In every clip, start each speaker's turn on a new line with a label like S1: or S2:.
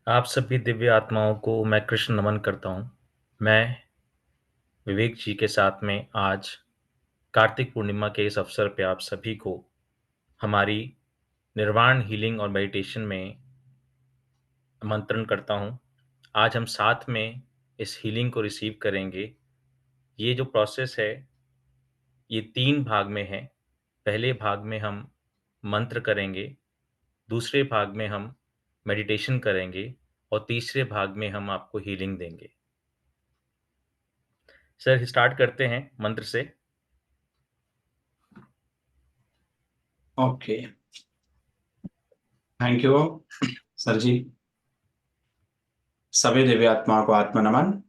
S1: आप सभी दिव्य आत्माओं को मैं कृष्ण नमन करता हूँ। मैं विवेक जी के साथ में आज कार्तिक पूर्णिमा के इस अवसर पे आप सभी को हमारी निर्वाण हीलिंग और मेडिटेशन में आमंत्रण करता हूँ। आज हम साथ में इस हीलिंग को रिसीव करेंगे। ये जो प्रोसेस है, ये 3 भाग में है। पहले भाग में हम मंत्र करेंगे, दूसरे भाग में हम मेडिटेशन करेंगे और तीसरे भाग में हम आपको हीलिंग देंगे। सर, स्टार्ट करते हैं मंत्र से।
S2: ओके, थैंक यू सर जी। सभी दिव्य आत्माओं को आत्म नमन।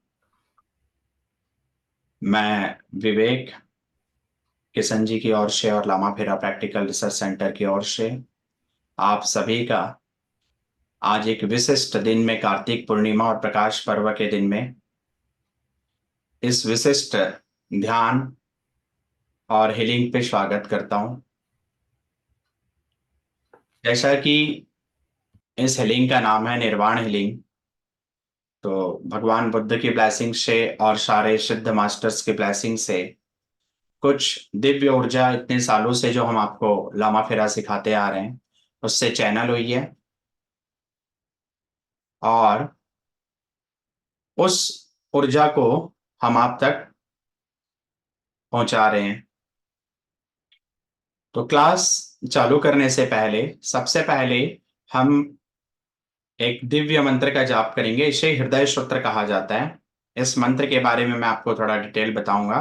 S2: मैं विवेक किशन जी की ओर से और लामा फेरा प्रैक्टिकल रिसर्च सेंटर की ओर से आप सभी का आज एक विशिष्ट दिन में, कार्तिक पूर्णिमा और प्रकाश पर्व के दिन में, इस विशिष्ट ध्यान और हीलिंग पे स्वागत करता हूं। जैसा कि इस हीलिंग का नाम है निर्वाण हीलिंग, तो भगवान बुद्ध की ब्लेसिंग से और सारे सिद्ध मास्टर्स की ब्लेसिंग से कुछ दिव्य ऊर्जा इतने सालों से जो हम आपको लामा फेरा सिखाते आ रहे हैं उससे चैनल हुई है और उस ऊर्जा को हम आप तक पहुंचा रहे हैं। तो क्लास चालू करने से पहले सबसे पहले हम एक दिव्य मंत्र का जाप करेंगे। इसे हृदय सूत्र कहा जाता है। इस मंत्र के बारे में मैं आपको थोड़ा डिटेल बताऊंगा,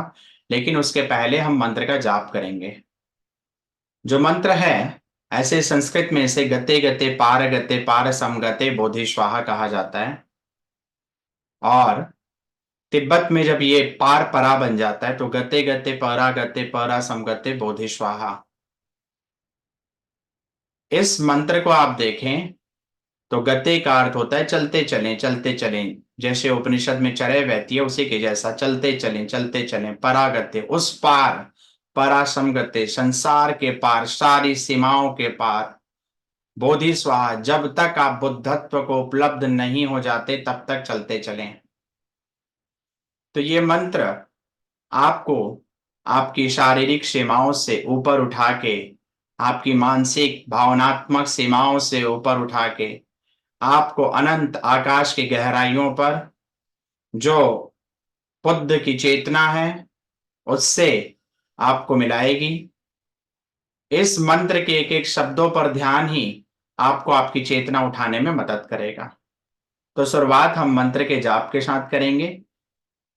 S2: लेकिन उसके पहले हम मंत्र का जाप करेंगे। जो मंत्र है, ऐसे संस्कृत में इसे गते गते पार समगते बोधि स्वाहा कहा जाता है, और तिब्बत में जब ये पार परा बन जाता है तो गते परा समगते बोधि स्वाहा। इस मंत्र को आप देखें तो गते का अर्थ होता है चलते चलें, जैसे उपनिषद में चरे बहती है उसी के जैसा चलते चलें। परागते उस पार, परासमगते संसार के पार, सारी सीमाओं के पार। बोधि स्वाहा जब तक आप बुद्धत्व को उपलब्ध नहीं हो जाते तब तक चलते चलें। तो ये मंत्र आपको आपकी शारीरिक सीमाओं से ऊपर उठा के, आपकी मानसिक भावनात्मक सीमाओं से ऊपर उठा के, आपको अनंत आकाश की गहराइयों पर जो बुद्ध की चेतना है उससे आपको मिलाएगी। इस मंत्र के एक एक शब्दों पर ध्यान ही आपको आपकी चेतना उठाने में मदद करेगा। तो शुरुआत हम मंत्र के जाप के साथ करेंगे,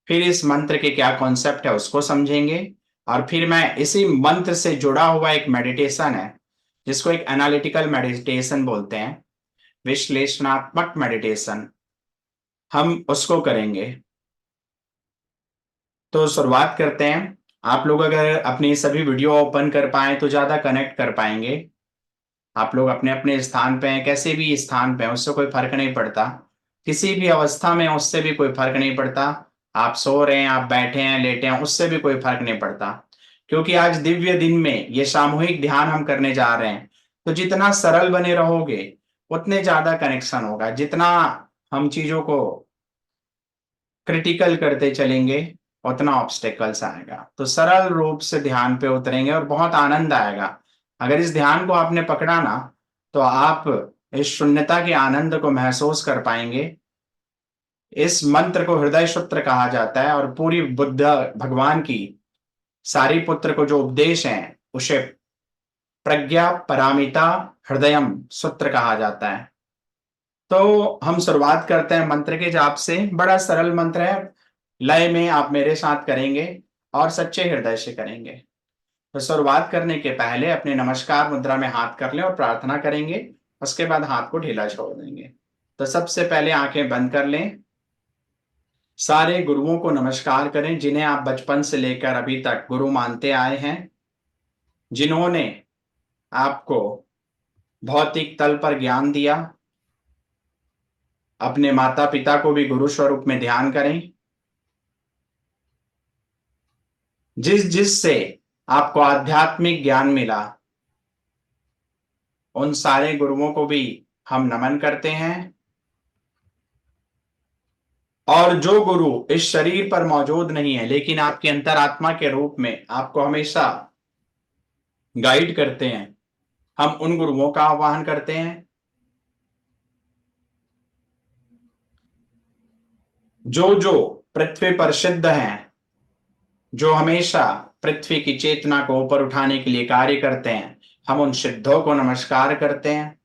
S2: फिर इस मंत्र के क्या कॉन्सेप्ट है उसको समझेंगे, और फिर मैं इसी मंत्र से जुड़ा हुआ एक मेडिटेशन है जिसको एक एनालिटिकल मेडिटेशन बोलते हैं, विश्लेषणात्मक मेडिटेशन, हम उसको करेंगे। तो शुरुआत करते हैं। आप लोग अगर अपनी सभी वीडियो ओपन कर पाए तो ज्यादा कनेक्ट कर पाएंगे। आप लोग अपने अपने स्थान पे हैं, कैसे भी स्थान पे हैं उससे कोई फर्क नहीं पड़ता, किसी भी अवस्था में उससे भी कोई फर्क नहीं पड़ता। आप सो रहे हैं, आप बैठे हैं, लेटे हैं, उससे भी कोई फर्क नहीं पड़ता, क्योंकि आज दिव्य दिन में ये सामूहिक ध्यान हम करने जा रहे हैं। तो जितना सरल बने रहोगे उतने ज्यादा कनेक्शन होगा। जितना हम चीजों को क्रिटिकल करते चलेंगे उतना ऑब्स्टेकल्स आएगा। तो सरल रूप से ध्यान पे उतरेंगे और बहुत आनंद आएगा। अगर इस ध्यान को आपने पकड़ा ना तो आप इस शून्यता के आनंद को महसूस कर पाएंगे। इस मंत्र को हृदय सूत्र कहा जाता है और पूरी बुद्ध भगवान की सारी पुत्र को जो उपदेश है उसे प्रज्ञा पारमिता हृदयम सूत्र कहा जाता है। तो हम शुरुआत करते हैं मंत्र के जाप से। बड़ा सरल मंत्र है, लय में आप मेरे साथ करेंगे और सच्चे हृदय से करेंगे। तो शुरुआत करने के पहले अपने नमस्कार मुद्रा में हाथ कर लें और प्रार्थना करेंगे। उसके बाद हाथ को ढीला छोड़ देंगे। तो सबसे पहले आंखें बंद कर लें। सारे गुरुओं को नमस्कार करें जिन्हें आप बचपन से लेकर अभी तक गुरु मानते आए हैं, जिन्होंने आपको भौतिक तल पर ज्ञान दिया। अपने माता पिता को भी गुरु स्वरूप में ध्यान करें। जिस जिससे आपको आध्यात्मिक ज्ञान मिला उन सारे गुरुओं को भी हम नमन करते हैं। और जो गुरु इस शरीर पर मौजूद नहीं है लेकिन आपकी अंतरात्मा के रूप में आपको हमेशा गाइड करते हैं, हम उन गुरुओं का आह्वान करते हैं। जो जो पृथ्वी पर सिद्ध हैं, जो हमेशा पृथ्वी की चेतना को ऊपर उठाने के लिए कार्य करते हैं, हम उन सिद्धों को नमस्कार करते हैं।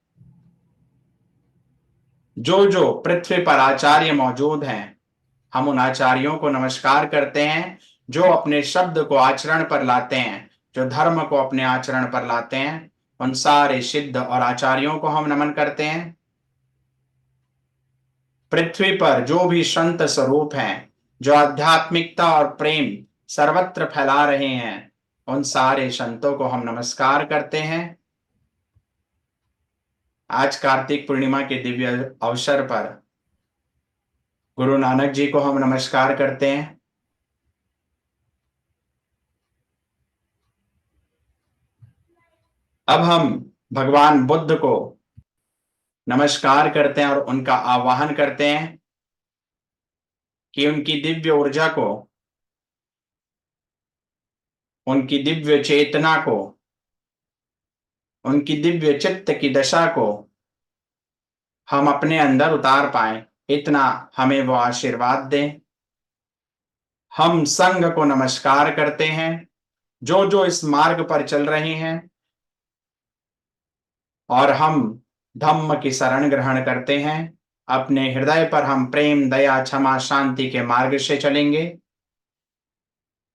S2: जो जो पृथ्वी पर आचार्य मौजूद हैं, हम उन आचार्यों को नमस्कार करते हैं जो अपने शब्द को आचरण पर लाते हैं, जो धर्म को अपने आचरण पर लाते हैं। उन सारे सिद्ध और आचार्यों को हम नमन करते हैं। पृथ्वी पर जो भी संत स्वरूप हैं, जो आध्यात्मिकता और प्रेम सर्वत्र फैला रहे हैं, उन सारे संतों को हम नमस्कार करते हैं। आज कार्तिक पूर्णिमा के दिव्य अवसर पर गुरु नानक जी को हम नमस्कार करते हैं। अब हम भगवान बुद्ध को नमस्कार करते हैं और उनका आह्वान करते हैं कि उनकी दिव्य ऊर्जा को, उनकी दिव्य चेतना को, उनकी दिव्य चित्त की दशा को हम अपने अंदर उतार पाए, इतना हमें वो आशीर्वाद दें। हम संघ को नमस्कार करते हैं जो जो इस मार्ग पर चल रहे हैं, और हम धम्म की शरण ग्रहण करते हैं। अपने हृदय पर हम प्रेम, दया, क्षमा, शांति के मार्ग से चलेंगे।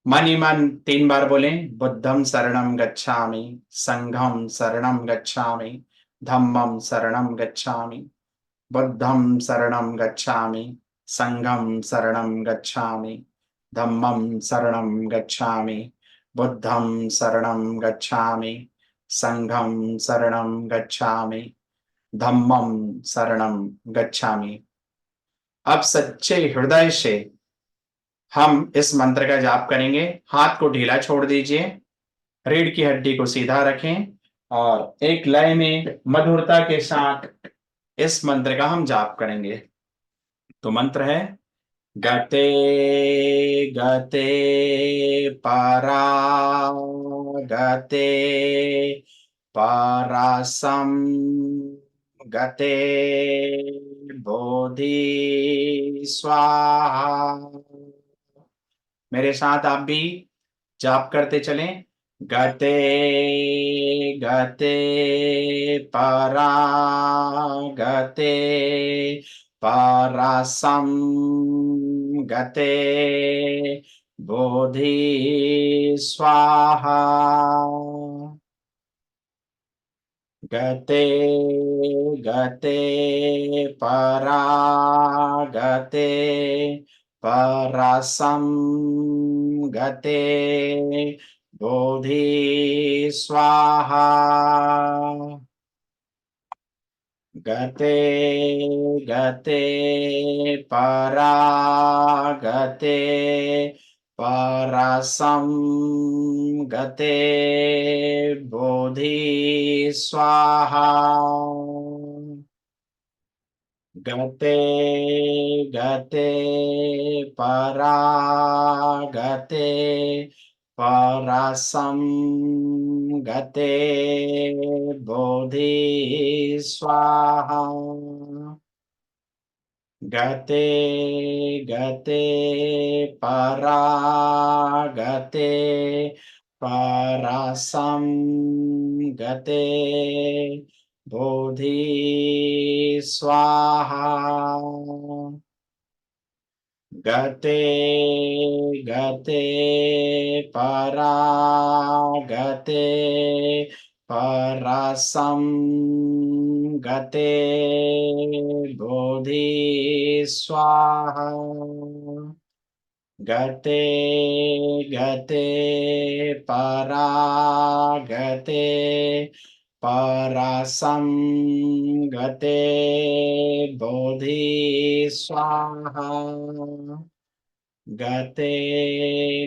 S2: मन ही मन 3 बार बोलें, बुद्धम शरणम गच्छामि, संघम शरणम गच्छामि, धम्मम शरणम गच्छामि, बुद्धम शरणम गच्छामि, संघम शरणम गच्छामि, धम्मम शरणम गच्छामि, बुद्धम शरणम गच्छामि, संघम शरणम गच्छामि, धम्मम शरणम गच्छामि। अब सच्चे हृदय से हम इस मंत्र का जाप करेंगे। हाथ को ढीला छोड़ दीजिए, रीढ़ की हड्डी को सीधा रखें और एक लय में मधुरता के साथ इस मंत्र का हम जाप करेंगे। तो मंत्र है, गते गते परा गते परासम गते बोधि स्वाहा। मेरे साथ आप भी जाप करते चलें। गते गते परा गते परासम गते बोधि स्वाहा। गते गते परा गते परसम गते बोधि स्वाहा। गते गते परा गते परसम गते बोधि स्वाहा। गते गते परा गते परसम गते बोधि स्वाहा। गते गते परा गते परसम गते बोधि स्वाहा। गते गते परा गते परसम गते बोधि स्वाहा। गते गते परा गते परसम गते बोधि स्वाहा। गते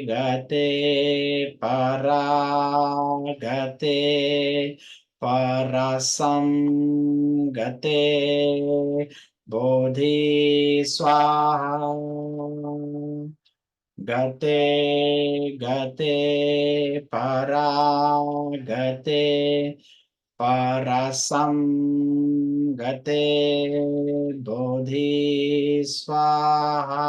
S2: गते परा गते परसम गते बोधि स्वाहा। गते गते परागते परसं गते बोधि स्वाहा।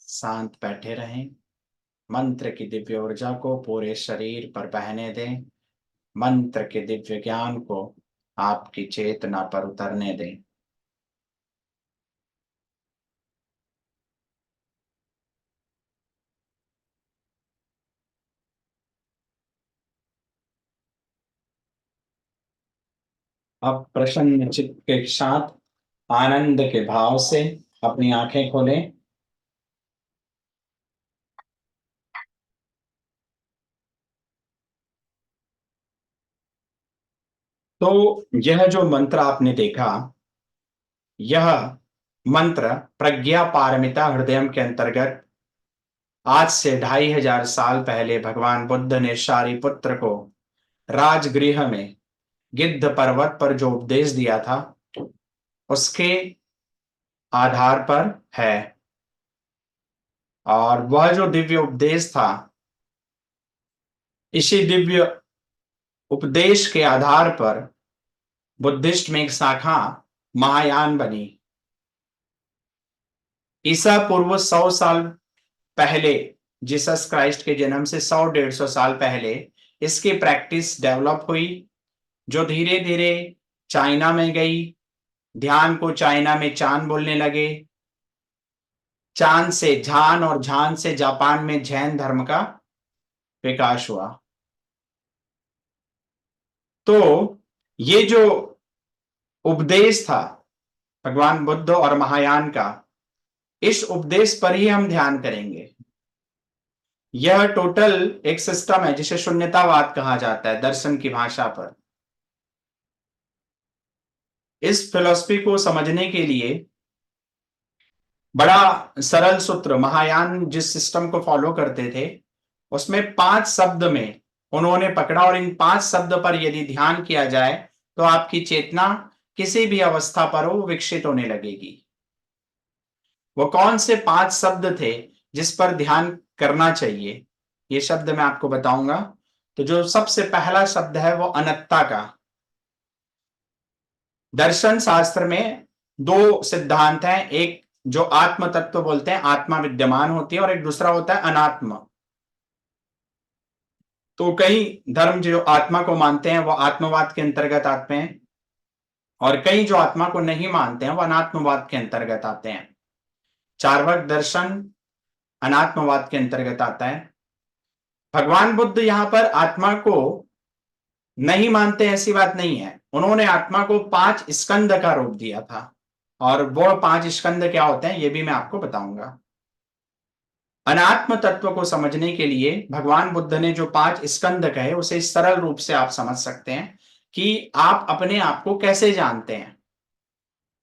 S2: शांत बैठे रहें। मंत्र की दिव्य ऊर्जा को पूरे शरीर पर बहने दें। मंत्र के दिव्य ज्ञान को आपकी चेतना पर उतरने दें। अब प्रसन्न चित्त के साथ आनंद के भाव से अपनी आंखें खोलें। तो यह जो मंत्र आपने देखा, यह मंत्र प्रज्ञा पारमिता हृदयम के अंतर्गत आज से 2500 साल पहले भगवान बुद्ध ने शारिपुत्र को राजगृह में गिद्ध पर्वत पर जो उपदेश दिया था, उसके आधार पर है। और वह जो दिव्य उपदेश था, इसी दिव्य उपदेश के आधार पर बुद्धिस्ट में एक शाखा महायान बनी। ईसा पूर्व 100 साल पहले, जीसस क्राइस्ट के जन्म से 100-150 साल पहले इसकी प्रैक्टिस डेवलप हुई, जो धीरे धीरे चाइना में गई। ध्यान को चाइना में चांद बोलने लगे, चांद से झान और झान से जापान में जैन धर्म का विकास हुआ। तो ये जो उपदेश था भगवान बुद्ध और महायान का, इस उपदेश पर ही हम ध्यान करेंगे। यह टोटल एक सिस्टम है जिसे शून्यतावाद कहा जाता है दर्शन की भाषा पर। इस फिलॉसफी को समझने के लिए बड़ा सरल सूत्र, महायान जिस सिस्टम को फॉलो करते थे उसमें 5 शब्द में उन्होंने पकड़ा, और इन 5 शब्द पर यदि ध्यान किया जाए तो आपकी चेतना किसी भी अवस्था पर हो विकसित होने लगेगी। वो कौन से 5 शब्द थे जिस पर ध्यान करना चाहिए, ये शब्द मैं आपको बताऊंगा। तो जो सबसे पहला शब्द है वो अनत्ता का। दर्शन शास्त्र में 2 सिद्धांत हैं, एक जो आत्म तत्व बोलते हैं, आत्मा विद्यमान होती है, और एक दूसरा होता है अनात्मा। तो कई धर्म जो आत्मा को मानते हैं वो आत्मवाद के अंतर्गत आते हैं, और कई जो आत्मा को नहीं मानते हैं वो अनात्मवाद के अंतर्गत आते हैं। चार्वाक दर्शन अनात्मवाद के अंतर्गत आता है। भगवान बुद्ध यहां पर आत्मा को नहीं मानते, ऐसी बात नहीं है। उन्होंने आत्मा को 5 स्कंद का रूप दिया था, और वो 5 स्कंद क्या होते हैं ये भी मैं आपको बताऊंगा। अनात्म तत्व को समझने के लिए भगवान बुद्ध ने जो 5 स्कंद कहे, उसे इस सरल रूप से आप समझ सकते हैं कि आप अपने आप को कैसे जानते हैं।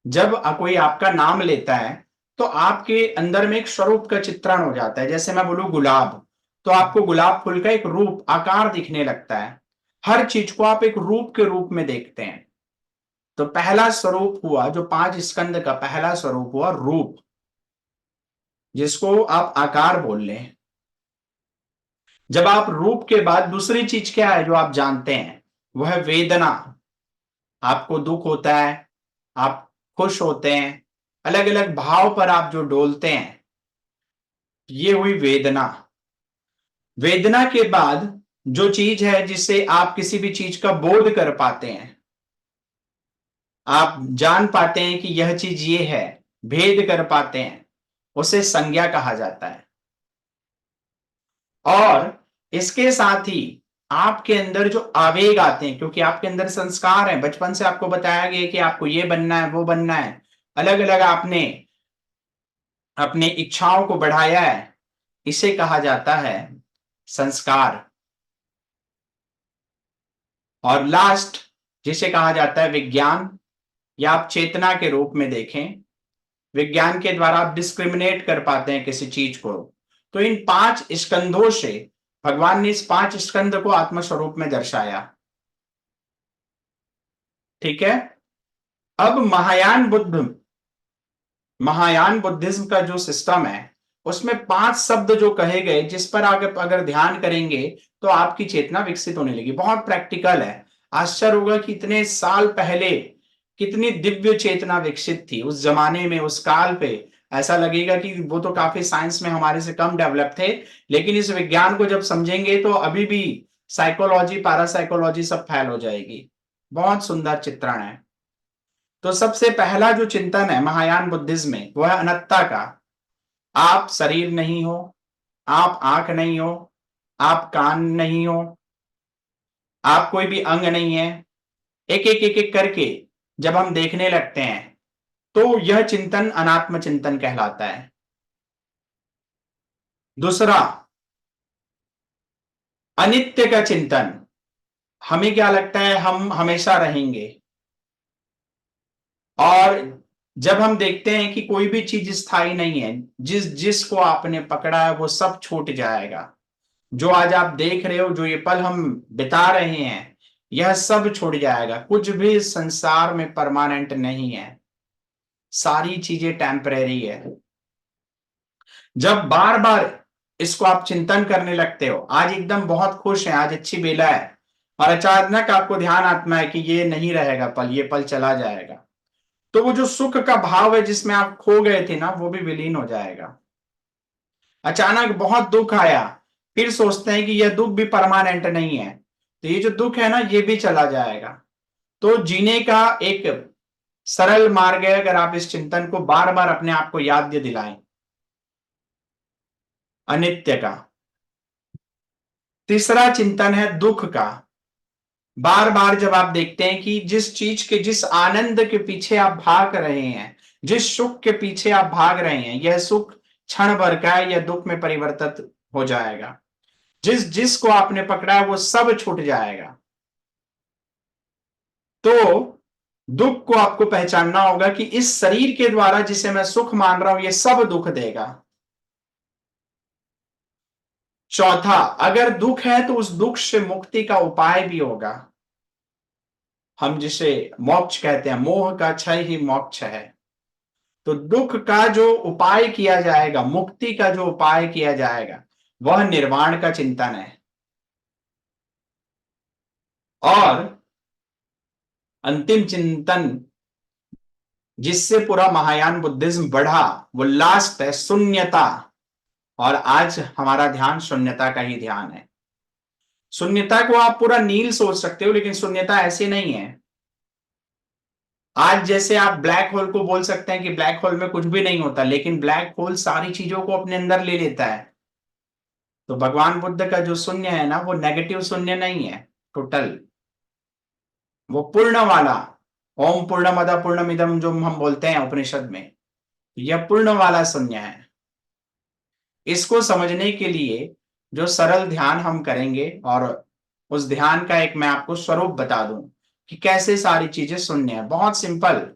S2: जब कोई आपका नाम लेता है तो आपके अंदर में एक स्वरूप का चित्रण हो जाता है। जैसे मैं बोलूं गुलाब, तो आपको गुलाब फूल का एक रूप, आकार दिखने लगता है। हर चीज को आप एक रूप के रूप में देखते हैं। तो पहला स्वरूप हुआ, जो 5 स्कंद का पहला स्वरूप हुआ रूप, जिसको आप आकार बोल लें। जब आप रूप के बाद दूसरी चीज क्या है जो आप जानते हैं, वह वेदना। आपको दुख होता है, आप खुश होते हैं, अलग अलग भाव पर आप जो डोलते हैं, ये हुई वेदना। वेदना के बाद जो चीज है जिससे आप किसी भी चीज का बोध कर पाते हैं, आप जान पाते हैं कि यह चीज ये है, भेद कर पाते हैं, उसे संज्ञा कहा जाता है। और इसके साथ ही आपके अंदर जो आवेग आते हैं, क्योंकि आपके अंदर संस्कार है, बचपन से आपको बताया गया कि आपको ये बनना है, वो बनना है, अलग अलग आपने अपनी इच्छाओं को बढ़ाया है, इसे कहा जाता है संस्कार। और लास्ट जिसे कहा जाता है विज्ञान, या आप चेतना के रूप में देखें। विज्ञान के द्वारा आप डिस्क्रिमिनेट कर पाते हैं किसी चीज को। तो इन 5 स्कंदों से भगवान ने इस 5 स्कंद को आत्मस्वरूप में दर्शाया। ठीक है। अब महायान बुद्धिज्म का जो सिस्टम है, उसमें 5 शब्द जो कहे गए, जिस पर अगर ध्यान करेंगे तो आपकी चेतना विकसित होने लगी। बहुत प्रैक्टिकल है। आश्चर्य होगा कि इतने साल पहले कितनी दिव्य चेतना विकसित थी उस जमाने में, उस काल पे। ऐसा लगेगा कि वो तो काफी साइंस में हमारे से कम डेवलप थे, लेकिन इस विज्ञान को जब समझेंगे तो अभी भी साइकोलॉजी, पैरासाइकोलॉजी सब फैल हो जाएगी। बहुत सुंदर चित्रण है। तो सबसे पहला जो चिंतन है महायान बुद्धिज्म में, वो है अनत्ता का। आप शरीर नहीं हो, आप आंख नहीं हो, आप कान नहीं हो, आप कोई भी अंग नहीं है। एक एक एक एक करके जब हम देखने लगते हैं तो यह चिंतन अनात्म चिंतन कहलाता है। दूसरा, अनित्य का चिंतन। हमें क्या लगता है हम हमेशा रहेंगे, और जब हम देखते हैं कि कोई भी चीज स्थायी नहीं है, जिसको आपने पकड़ा है वो सब छूट जाएगा। जो आज आप देख रहे हो, जो ये पल हम बिता रहे हैं, यह सब छूट जाएगा। कुछ भी संसार में परमानेंट नहीं है, सारी चीजें टेम्परेरी है। जब बार बार इसको आप चिंतन करने लगते हो, आज एकदम बहुत खुश हैं, आज अच्छी बेला है, और अचानक आपको ध्यान आता है कि ये नहीं रहेगा पल, ये पल चला जाएगा, तो वो जो सुख का भाव है जिसमें आप खो गए थे ना, वो भी विलीन हो जाएगा। अचानक बहुत दुख आया, फिर सोचते हैं कि यह दुख भी परमानेंट नहीं है, तो ये जो दुख है ना, ये भी चला जाएगा। तो जीने का एक सरल मार्ग है, अगर आप इस चिंतन को बार बार अपने आप को याद दिलाएं, अनित्य का। तीसरा चिंतन है दुख का। बार बार जब आप देखते हैं कि जिस चीज के, जिस आनंद के पीछे आप भाग रहे हैं, जिस सुख के पीछे आप भाग रहे हैं, यह सुख क्षण भर का है, यह दुख में परिवर्तित हो जाएगा। जिसको आपने पकड़ा है वो सब छूट जाएगा। तो दुख को आपको पहचानना होगा कि इस शरीर के द्वारा जिसे मैं सुख मान रहा हूं, ये सब दुख देगा। चौथा, अगर दुख है तो उस दुख से मुक्ति का उपाय भी होगा। हम जिसे मोक्ष कहते हैं, मोह का क्षय ही मोक्ष है। तो दुख का जो उपाय किया जाएगा, मुक्ति का जो उपाय किया जाएगा, वह निर्वाण का चिंतन है। और अंतिम चिंतन जिससे पूरा महायान बुद्धिज्म बढ़ा, वो लास्ट है शून्यता। और आज हमारा ध्यान शून्यता का ही ध्यान है। शून्यता को आप पूरा नील सोच सकते हो, लेकिन शून्यता ऐसी नहीं है। आज जैसे आप ब्लैक होल को बोल सकते हैं कि ब्लैक होल में कुछ भी नहीं होता, लेकिन ब्लैक होल सारी चीजों को अपने अंदर ले लेता है। तो भगवान बुद्ध का जो शून्य है ना, वो नेगेटिव शून्य नहीं है, टोटल वो पूर्ण वाला। ओम पूर्णमद पूर्णमिदम जो हम बोलते हैं उपनिषद में, यह पूर्ण वाला शून्य है। इसको समझने के लिए जो सरल ध्यान हम करेंगे, और उस ध्यान का एक मैं आपको स्वरूप बता दूं कि कैसे सारी चीजें शून्य है, बहुत सिंपल।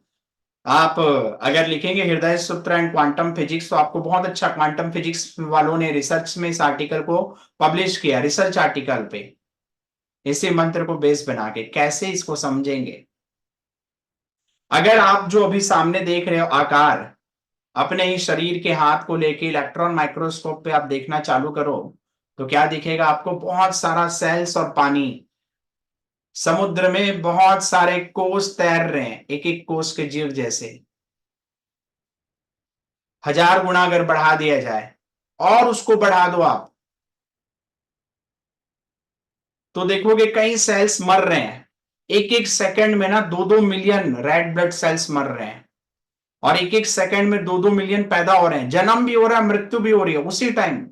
S2: आप अगर लिखेंगे हृदय सूत्र एंड क्वांटम फिजिक्स, तो आपको बहुत अच्छा, क्वांटम फिजिक्स वालों ने रिसर्च में इस आर्टिकल को पब्लिश किया, रिसर्च आर्टिकल पे, इसी मंत्र को बेस बना के कैसे इसको समझेंगे। अगर आप जो अभी सामने देख रहे हो आकार, अपने ही शरीर के हाथ को लेके इलेक्ट्रॉन माइक्रोस्कोप पे आप देखना चालू करो, तो क्या दिखेगा आपको? बहुत सारा सेल्स और पानी। समुद्र में बहुत सारे कोस तैर रहे हैं, एक एक कोस के जीव जैसे। 1000 गुना अगर बढ़ा दिया जाए और उसको बढ़ा दो आप, तो देखोगे कई सेल्स मर रहे हैं। एक एक सेकंड में ना 2-2 मिलियन रेड ब्लड सेल्स मर रहे हैं, और एक एक सेकंड में 2-2 मिलियन पैदा हो रहे हैं। जन्म भी हो रहा है, मृत्यु भी हो रही है उसी टाइम।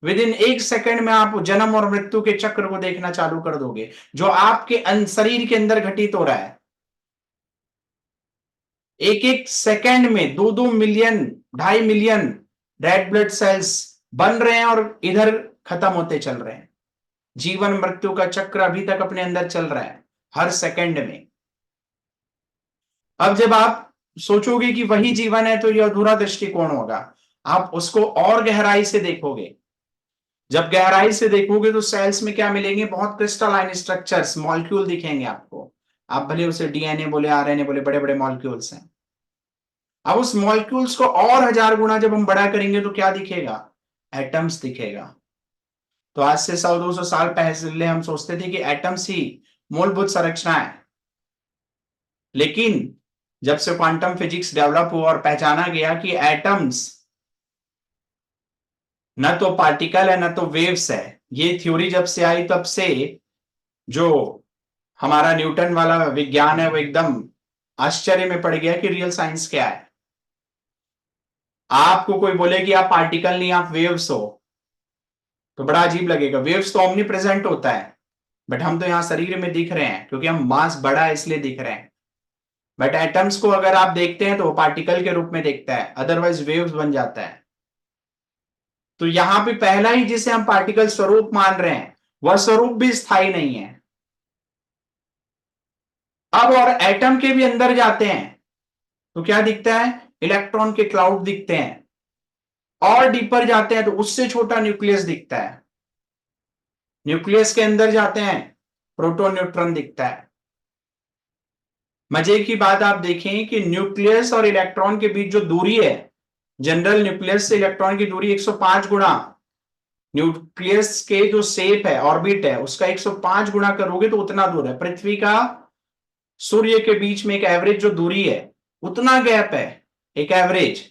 S2: विद इन एक सेकंड में आप जन्म और मृत्यु के चक्र को देखना चालू कर दोगे, जो आपके शरीर के अंदर घटित हो रहा है। एक एक सेकंड में 2-2 million, 2.5 million red blood cells बन रहे हैं और इधर खत्म होते चल रहे हैं। जीवन मृत्यु का चक्र अभी तक अपने अंदर चल रहा है, हर सेकंड में। अब जब आप सोचोगे कि वही जीवन है, तो यह अधूरा दृष्टिकोण होगा। आप उसको और गहराई से देखोगे। जब गहराई से देखोगे तो सेल्स में क्या मिलेंगे? बहुत क्रिस्टलाइन स्ट्रक्चर्स, मॉलिक्यूल दिखेंगे आपको। आप भले उसे डीएनए बोले, आरएनए बोले, बड़े बड़े मॉलिक्यूल्स हैं। अब उस मॉलिक्यूल्स को और 1000 गुना जब हम बड़ा करेंगे तो क्या दिखेगा? एटम्स दिखेगा। तो आज से 100-200 साल पहले हम सोचते थे कि एटम्स ही मूलभूत संरचना है, लेकिन जब से क्वांटम फिजिक्स डेवलप हुआ और पहचाना गया कि एटम्स न तो पार्टिकल है न तो वेव्स है, ये थ्योरी जब से आई तब से जो हमारा न्यूटन वाला विज्ञान है वो एकदम आश्चर्य में पड़ गया कि रियल साइंस क्या है। आपको कोई बोले कि आप पार्टिकल नहीं आप वेव्स हो तो बड़ा अजीब लगेगा। वेव्स तो ओमनी प्रेजेंट होता है, बट हम तो यहां शरीर में दिख रहे हैं क्योंकि हम मास बड़ा है इसलिए दिख रहे हैं। बट एटम्स को अगर आप देखते हैं तो वो पार्टिकल के रूप में दिखता है, अदरवाइज वेव्स बन जाता है। तो यहां पे पहला ही जिसे हम पार्टिकल स्वरूप मान रहे हैं वह स्वरूप भी स्थायी नहीं है। अब और एटम के भी अंदर जाते हैं तो क्या दिखता है? इलेक्ट्रॉन के क्लाउड दिखते हैं। और डीपर जाते हैं तो उससे छोटा न्यूक्लियस दिखता है। न्यूक्लियस के अंदर जाते हैं, प्रोटॉन न्यूट्रॉन दिखता है। मजे की बात आप देखें कि न्यूक्लियस और इलेक्ट्रॉन के बीच जो दूरी है, जनरल न्यूक्लियस से इलेक्ट्रॉन की दूरी 105 गुना, न्यूक्लियस के जो शेप है, ऑर्बिट है, उसका 105 गुना करोगे तो उतना दूर है। पृथ्वी का सूर्य के बीच में एक एवरेज जो दूरी है उतना गैप है, एक एवरेज।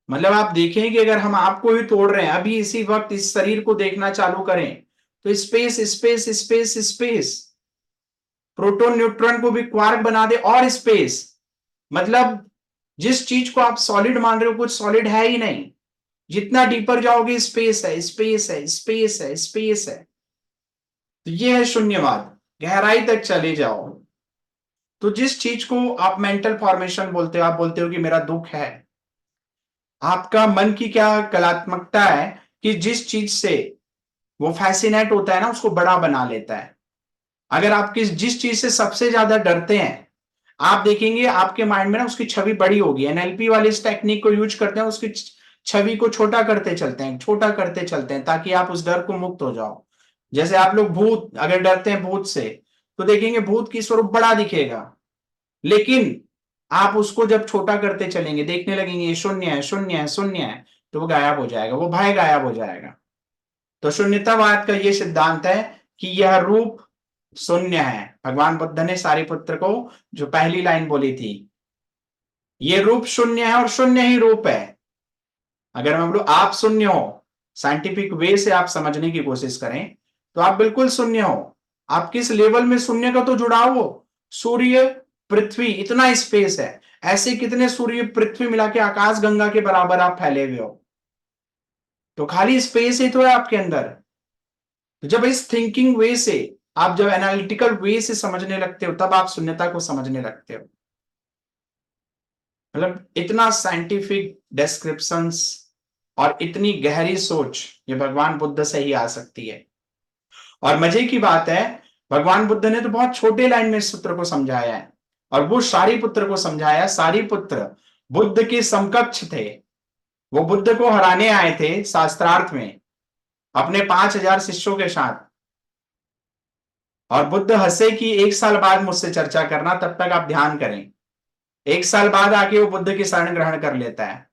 S2: मतलब आप देखें कि अगर हम आपको ही तोड़ रहे हैं, अभी इसी वक्त इस शरीर को देखना चालू करें तो space space space space, proton neutron को भी क्वार्क बना दे और स्पेस। मतलब जिस चीज को आप सॉलिड मान रहे हो कुछ सॉलिड है ही नहीं। जितना डीपर जाओगे स्पेस है स्पेस है स्पेस है स्पेस है। तो ये है शून्यवाद, गहराई तक चले जाओ। तो जिस चीज को आप मेंटल फॉर्मेशन बोलते हो, आप बोलते हो कि मेरा दुख है, आपका मन की क्या कलात्मकता है कि जिस चीज से वो फैसिनेट होता है ना उसको बड़ा बना लेता है। अगर आप जिस चीज से सबसे ज्यादा डरते हैं, आप देखेंगे आपके माइंड में ना उसकी छवि बड़ी होगी। एनएलपी वाले इस टेक्निक को यूज करते हैं, उसकी छवि को छोटा करते चलते हैं, छोटा करते चलते हैं ताकि आप उस डर को मुक्त हो जाओ। जैसे आप लोग भूत अगर डरते हैं भूत से तो देखेंगे भूत की स्वरूप बड़ा दिखेगा, लेकिन आप उसको जब छोटा करते चलेंगे, देखने लगेंगे ये शून्य है शून्य है शून्य है, तो वो गायब हो जाएगा, वो भय गायब हो जाएगा। तो शून्यतावाद का ये सिद्धांत है कि यह रूप शून्य है। भगवान बुद्ध ने सारिपुत्र को जो पहली लाइन बोली थी, ये रूप शून्य है और शून्य ही रूप है। अगर मैं बोलूं आप शून्य हो, साइंटिफिक वे से आप समझने की कोशिश करें तो आप बिल्कुल शून्य हो। आप किस लेवल में शून्य का तो जुड़ाव हो, सूर्य पृथ्वी इतना स्पेस है, ऐसे कितने सूर्य पृथ्वी मिला के आकाश गंगा के बराबर आप फैले हुए हो। तो खाली स्पेस ही तो है आपके अंदर। तो जब इस थिंकिंग वे से, आप जब एनालिटिकल वे से समझने लगते हो तब आप शून्यता को समझने लगते हो। मतलब इतना साइंटिफिक डिस्क्रिप्शंस और इतनी गहरी सोच ये भगवान बुद्ध से ही आ सकती है। और मजे की बात है, भगवान बुद्ध ने तो बहुत छोटे लाइन में इस सूत्र को समझाया है, और वो सारीपुत्र को समझाया। सारीपुत्र बुद्ध के समकक्ष थे, वो बुद्ध को हराने आए थे शास्त्रार्थ में अपने 5000 शिष्यों के साथ। और बुद्ध हंसे कि 1 साल बाद मुझसे चर्चा करना, तब तक आप ध्यान करें। 1 साल बाद आके वो बुद्ध की शरण ग्रहण कर लेता है।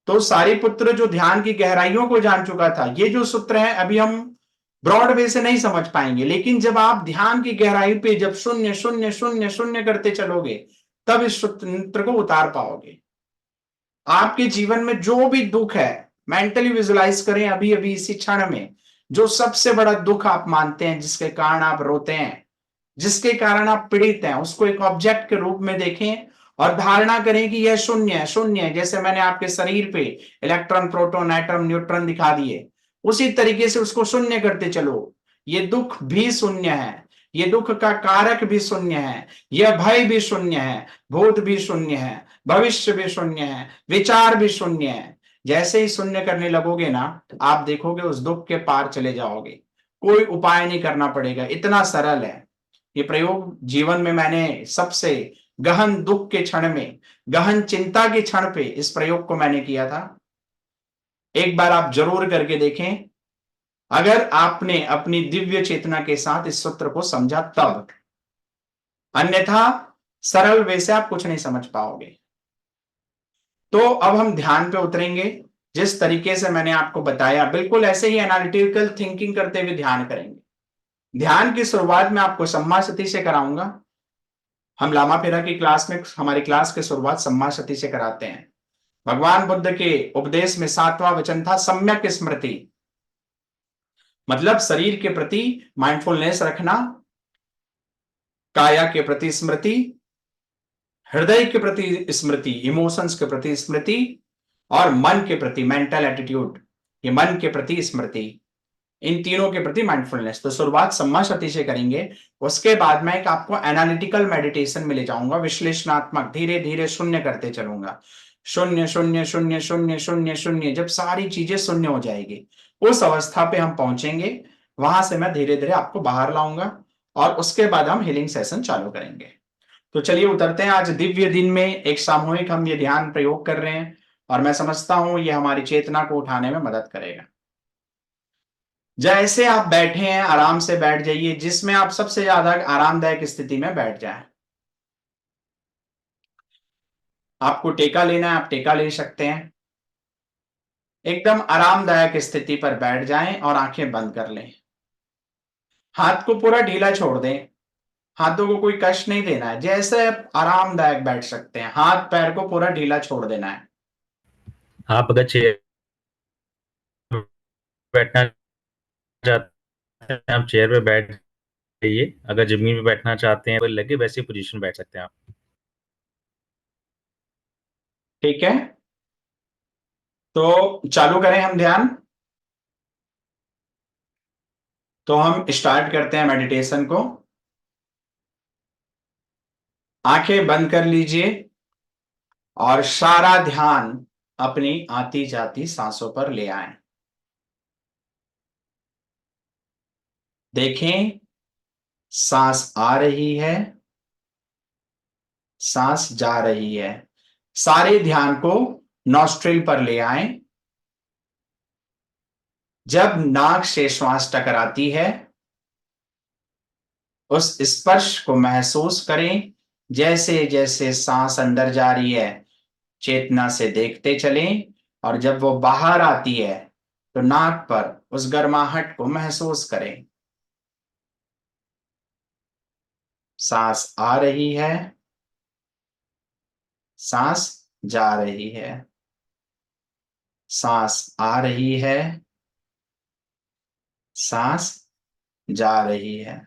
S2: तो सारीपुत्र जो ध्यान की गहराइयों को जान चुका था, ये जो सूत्र है अभी हम ब्रॉड वे से नहीं समझ पाएंगे, लेकिन जब आप ध्यान की गहराई पे जब शून्य शून्य शून्य शून्य करते चलोगे तब इस सूत्र को उतार पाओगे। आपके जीवन में जो भी दुख है, मेंटली विजुलाइज करें अभी अभी इसी क्षण में, जो सबसे बड़ा दुख आप मानते हैं, जिसके कारण आप रोते हैं, जिसके कारण आप पीड़ित हैं, उसको एक ऑब्जेक्ट के रूप में देखें और धारणा करें कि यह शून्य है शून्य है। जैसे मैंने आपके शरीर पे इलेक्ट्रॉन प्रोटॉन एटम न्यूट्रॉन दिखा दिए, उसी तरीके से उसको शून्य करते चलो। ये दुख भी शून्य है, ये दुख का कारक भी शून्य है, यह भय भी शून्य है, भूत भी शून्य है, भविष्य भी शून्य है, विचार भी शून्य है। जैसे ही शून्य करने लगोगे ना, आप देखोगे उस दुख के पार चले जाओगे। कोई उपाय नहीं करना पड़ेगा, इतना सरल है ये प्रयोग। जीवन में मैंने सबसे गहन दुख के क्षण में, गहन चिंता के क्षण पे इस प्रयोग को मैंने किया था। एक बार आप जरूर करके देखें, अगर आपने अपनी दिव्य चेतना के साथ इस सूत्र को समझा तब। अन्यथा सरल वे से आप कुछ नहीं समझ पाओगे। तो अब हम ध्यान पे उतरेंगे। जिस तरीके से मैंने आपको बताया, बिल्कुल ऐसे ही एनालिटिकल थिंकिंग करते हुए ध्यान करेंगे। ध्यान की शुरुआत में आपको सम्मा सती से कराऊंगा। हम लामा फेरा की क्लास में, हमारी क्लास की शुरुआत सम्मा सती से कराते हैं। भगवान बुद्ध के उपदेश में 7वां वचन था सम्यक स्मृति, मतलब शरीर के प्रति माइंडफुलनेस रखना, काया के प्रति स्मृति, हृदय के प्रति स्मृति, इमोशंस के प्रति स्मृति, और मन के प्रति मेंटल एटीट्यूड, ये मन के प्रति स्मृति, इन तीनों के प्रति माइंडफुलनेस। तो शुरुआत सम्मा सती से करेंगे। उसके बाद मैं एक आपको एनालिटिकल मेडिटेशन में ले जाऊंगा, विश्लेषणात्मक, धीरे धीरे शून्य करते चलूंगा। शून्य शून्य शून्य शून्य शून्य शून्य, जब सारी चीजें शून्य हो जाएगी उस अवस्था पे हम पहुंचेंगे। वहां से मैं धीरे धीरे आपको बाहर लाऊंगा और उसके बाद हम हीलिंग सेशन चालू करेंगे। तो चलिए उतरते हैं। आज दिव्य दिन में एक सामूहिक हम ये ध्यान प्रयोग कर रहे हैं और मैं समझता हूं ये हमारी चेतना को उठाने में मदद करेगा। जैसे आप बैठे हैं, आराम से बैठ जाइए, जिसमें आप सबसे ज्यादा आरामदायक स्थिति में बैठ जाएं। आपको टेका लेना है, आप टेका ले सकते हैं। एकदम आरामदायक स्थिति पर बैठ जाएं और आंखें बंद कर लें। हाथ को पूरा ढीला छोड़ दें। हाथों को कोई कष्ट नहीं देना है, जैसे आप आरामदायक बैठ सकते हैं। हाथ पैर को पूरा ढीला छोड़ देना है।
S1: आप अगर चेयर बैठना चाहते हैं, आप चेयर पे बैठ जाइए। अगर जमीन पे बैठना चाहते हैं, तो लगे वैसी पोजीशन बैठ सकते हैं आप।
S2: ठीक है, तो चालू करें हम ध्यान। तो हम स्टार्ट करते हैं मेडिटेशन को। आंखें बंद कर लीजिए और सारा ध्यान अपनी आती जाती सांसों पर ले आए। देखें, सांस आ रही है, सांस जा रही है। सारे ध्यान को नॉस्ट्रिल पर ले आए। जब नाक से श्वास टकराती है, उस स्पर्श को महसूस करें। जैसे जैसे सांस अंदर जा रही है, चेतना से देखते चलें, और जब वो बाहर आती है तो नाक पर उस गर्माहट को महसूस करें। सांस आ रही है, सांस जा रही है, सांस आ रही है, सांस जा रही है।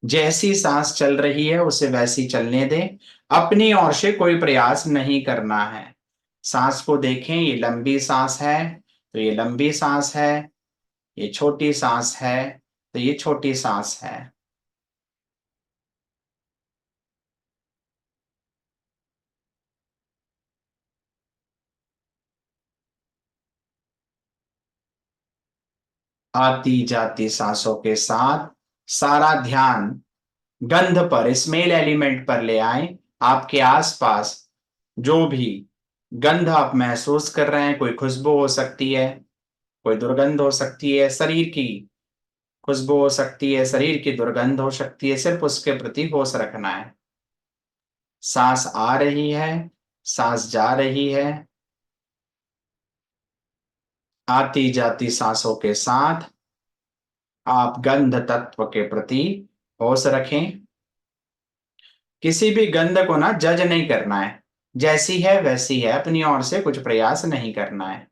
S2: जैसी सांस चल रही है उसे वैसी चलने दें। अपनी ओर से कोई प्रयास नहीं करना है। सांस को देखें, ये लंबी सांस है तो ये लंबी सांस है, ये छोटी सांस है तो ये छोटी सांस है। आती जाती सांसों के साथ सारा ध्यान गंध पर, स्मेल एलिमेंट पर ले आए। आपके आसपास जो भी गंध आप महसूस कर रहे हैं, कोई खुशबू हो सकती है, कोई दुर्गंध हो सकती है, शरीर की खुशबू हो सकती है, शरीर की दुर्गंध हो सकती है, सिर्फ उसके प्रति होश रखना है। सांस आ रही है, सांस जा रही है। आती जाती सांसों के साथ आप गंध तत्व के प्रति होश रखें। किसी भी गंध को ना जज नहीं करना है, जैसी है वैसी है, अपनी ओर से कुछ प्रयास नहीं करना है।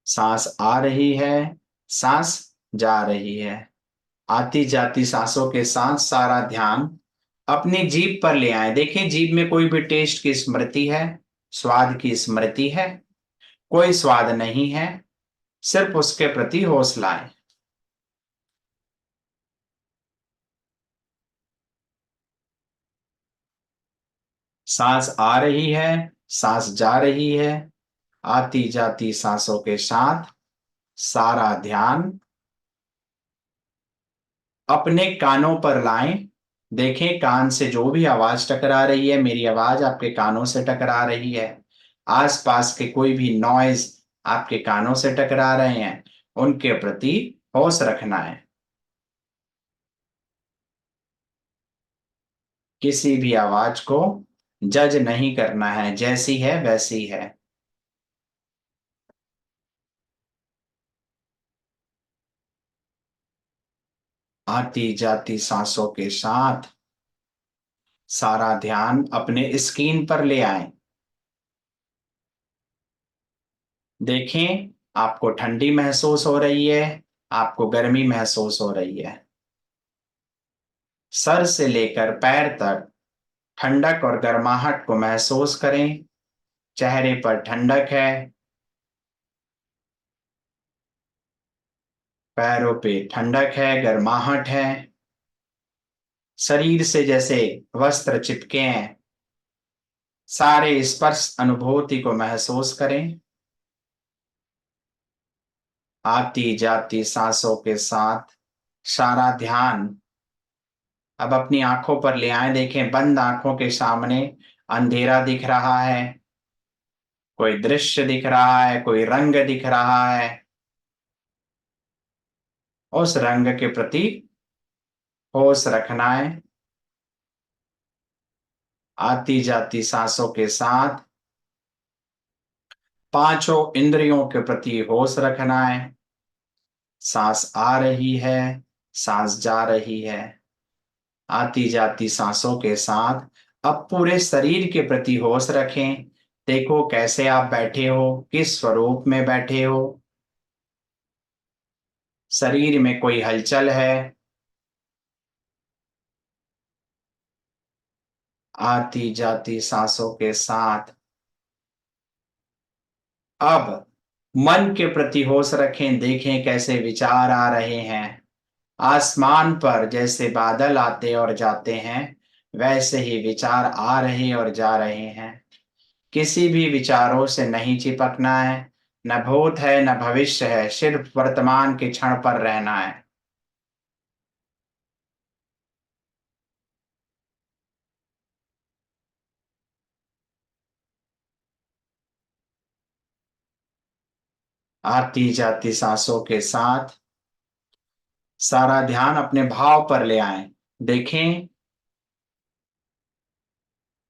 S2: सांस आ रही है, सांस जा रही है। आती जाती सांसों के साथ सारा ध्यान अपनी जीभ पर ले आए। देखें, जीभ में कोई भी टेस्ट की स्मृति है, स्वाद की स्मृति है? कोई स्वाद नहीं है, सिर्फ उसके प्रति होश लाएं। सांस आ रही है, सांस जा रही है। आती जाती सांसों के साथ सारा ध्यान अपने कानों पर लाएं। देखें, कान से जो भी आवाज टकरा रही है, मेरी आवाज आपके कानों से टकरा रही है। आसपास के कोई भी नॉइज आपके कानों से टकरा रहे हैं, उनके प्रति होश रखना है। किसी भी आवाज को जज नहीं करना है, जैसी है वैसी है। आती जाती सांसों के साथ सारा ध्यान अपने स्क्रीन पर ले आए। देखें, आपको ठंडी महसूस हो रही है, आपको गर्मी महसूस हो रही है। सर से लेकर पैर तक ठंडक और गर्माहट को महसूस करें। चेहरे पर ठंडक है, पैरों पे ठंडक है, गर्माहट है। शरीर से जैसे वस्त्र चिपके हैं, सारे स्पर्श अनुभूति को महसूस करें। आती जाती सांसों के साथ सारा ध्यान अब अपनी आंखों पर ले आए। देखें, बंद आंखों के सामने अंधेरा दिख रहा है, कोई दृश्य दिख रहा है, कोई रंग दिख रहा है। उस रंग के प्रति होश रखना है। आती जाती सांसों के साथ पांचों इंद्रियों के प्रति होश रखना है। सांस आ रही है, सांस जा रही है। आती जाती सांसों के साथ अब पूरे शरीर के प्रति होश रखें। देखो कैसे आप बैठे हो, किस स्वरूप में बैठे हो। शरीर में कोई हलचल है। आती जाती सांसों के साथ अब मन के प्रति होश रखें। देखें कैसे विचार आ रहे हैं। आसमान पर जैसे बादल आते और जाते हैं, वैसे ही विचार आ रहे और जा रहे हैं। किसी भी विचारों से नहीं चिपकना है। न भूत है न भविष्य है, सिर्फ वर्तमान के क्षण पर रहना है। आती जाती सांसों के साथ सारा ध्यान अपने भाव पर ले आए। देखें,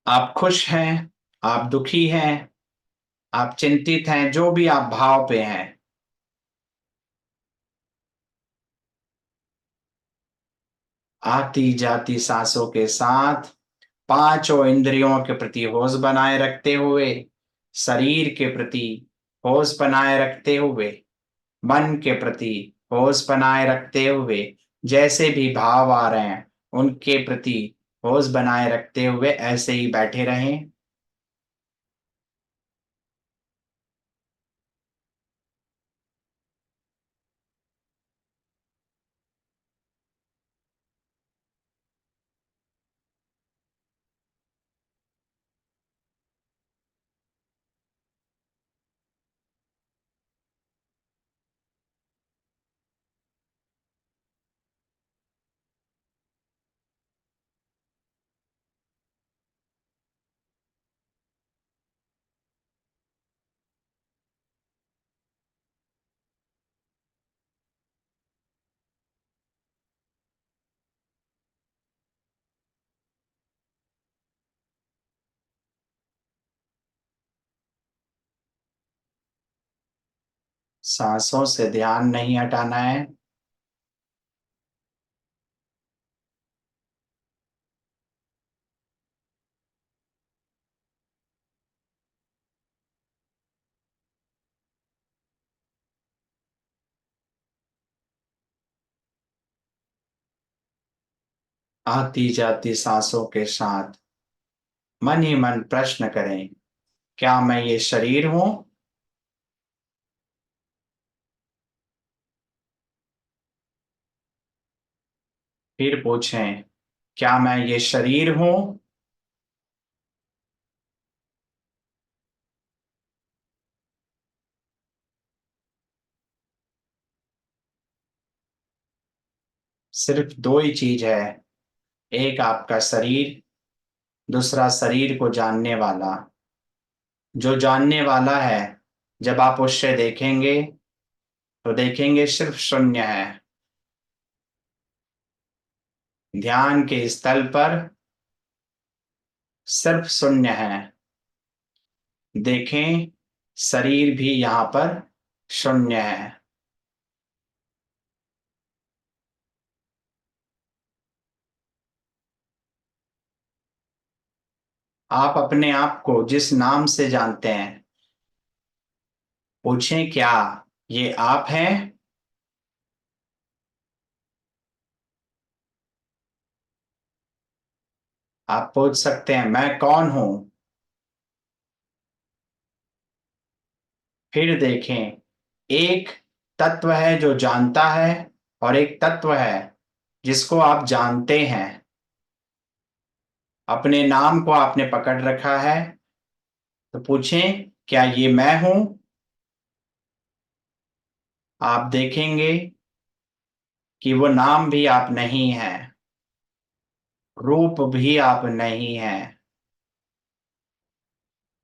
S2: आप खुश हैं, आप दुखी हैं, आप चिंतित हैं, जो भी आप भाव पे हैं। आती जाती सांसों के साथ पांचों इंद्रियों के प्रति होश बनाए रखते हुए, शरीर के प्रति होश बनाए रखते हुए, मन के प्रति होश बनाए रखते हुए, जैसे भी भाव आ रहे हैं उनके प्रति होश बनाए रखते हुए ऐसे ही बैठे रहें। सांसों से ध्यान नहीं हटाना है। आती जाती सांसों के साथ मन ही मन प्रश्न करें, क्या मैं ये शरीर हूं? फिर पूछें, क्या मैं ये शरीर हूं? सिर्फ दो ही चीज है, एक आपका शरीर, दूसरा शरीर को जानने वाला। जो जानने वाला है, जब आप उससे देखेंगे तो देखेंगे सिर्फ शून्य है। ध्यान के स्थल पर सिर्फ शून्य है। देखें, शरीर भी यहां पर शून्य है। आप अपने आप को जिस नाम से जानते हैं, पूछें क्या ये आप हैं? आप पूछ सकते हैं मैं कौन हूं? फिर देखें, एक तत्व है जो जानता है और एक तत्व है जिसको आप जानते हैं। अपने नाम को आपने पकड़ रखा है, तो पूछें क्या ये मैं हूं? आप देखेंगे कि वो नाम भी आप नहीं हैं, रूप भी आप नहीं हैं।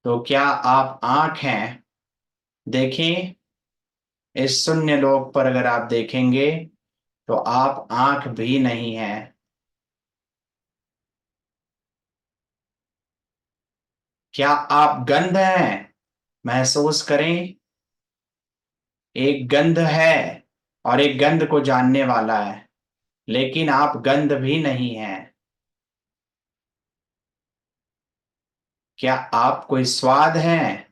S2: तो क्या आप आंख हैं? देखें, इस शून्य लोक पर अगर आप देखेंगे तो आप आंख भी नहीं हैं। क्या आप गंध हैं? महसूस करें, एक गंध है और एक गंध को जानने वाला है, लेकिन आप गंध भी नहीं हैं। क्या आप कोई स्वाद हैं?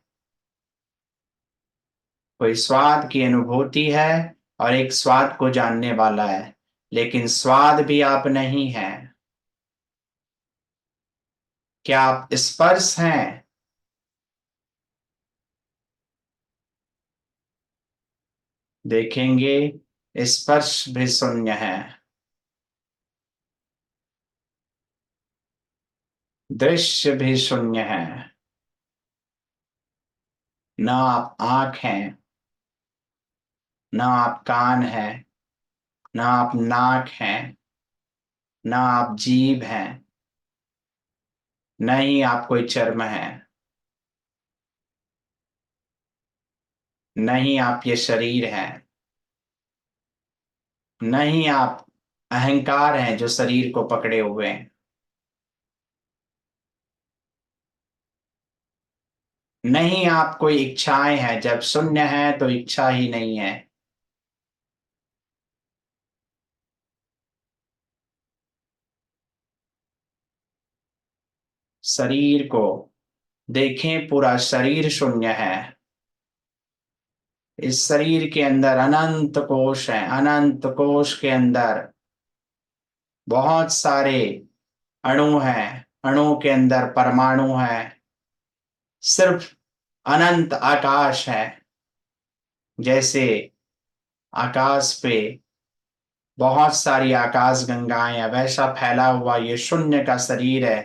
S2: कोई स्वाद की अनुभूति है और एक स्वाद को जानने वाला है, लेकिन स्वाद भी आप नहीं हैं। क्या आप स्पर्श हैं? देखेंगे, स्पर्श भी शून्य है। दृश्य भी शून्य है। ना आप आंख हैं, ना आप कान हैं, ना आप नाक हैं, ना आप जीभ हैं, न ही आप कोई चर्म है, न ही आप ये शरीर है, न ही आप अहंकार हैं जो शरीर को पकड़े हुए हैं। नहीं आप कोई इच्छाएं हैं, जब शून्य है तो इच्छा ही नहीं है। शरीर को देखें, पूरा शरीर शून्य है। इस शरीर के अंदर अनंत कोश हैं, अनंत कोश के अंदर बहुत सारे अणु हैं, अणु के अंदर परमाणु है। सिर्फ अनंत आकाश है। जैसे आकाश पे बहुत सारी आकाश गंगाएं हैं, वैसा फैला हुआ ये शून्य का शरीर है।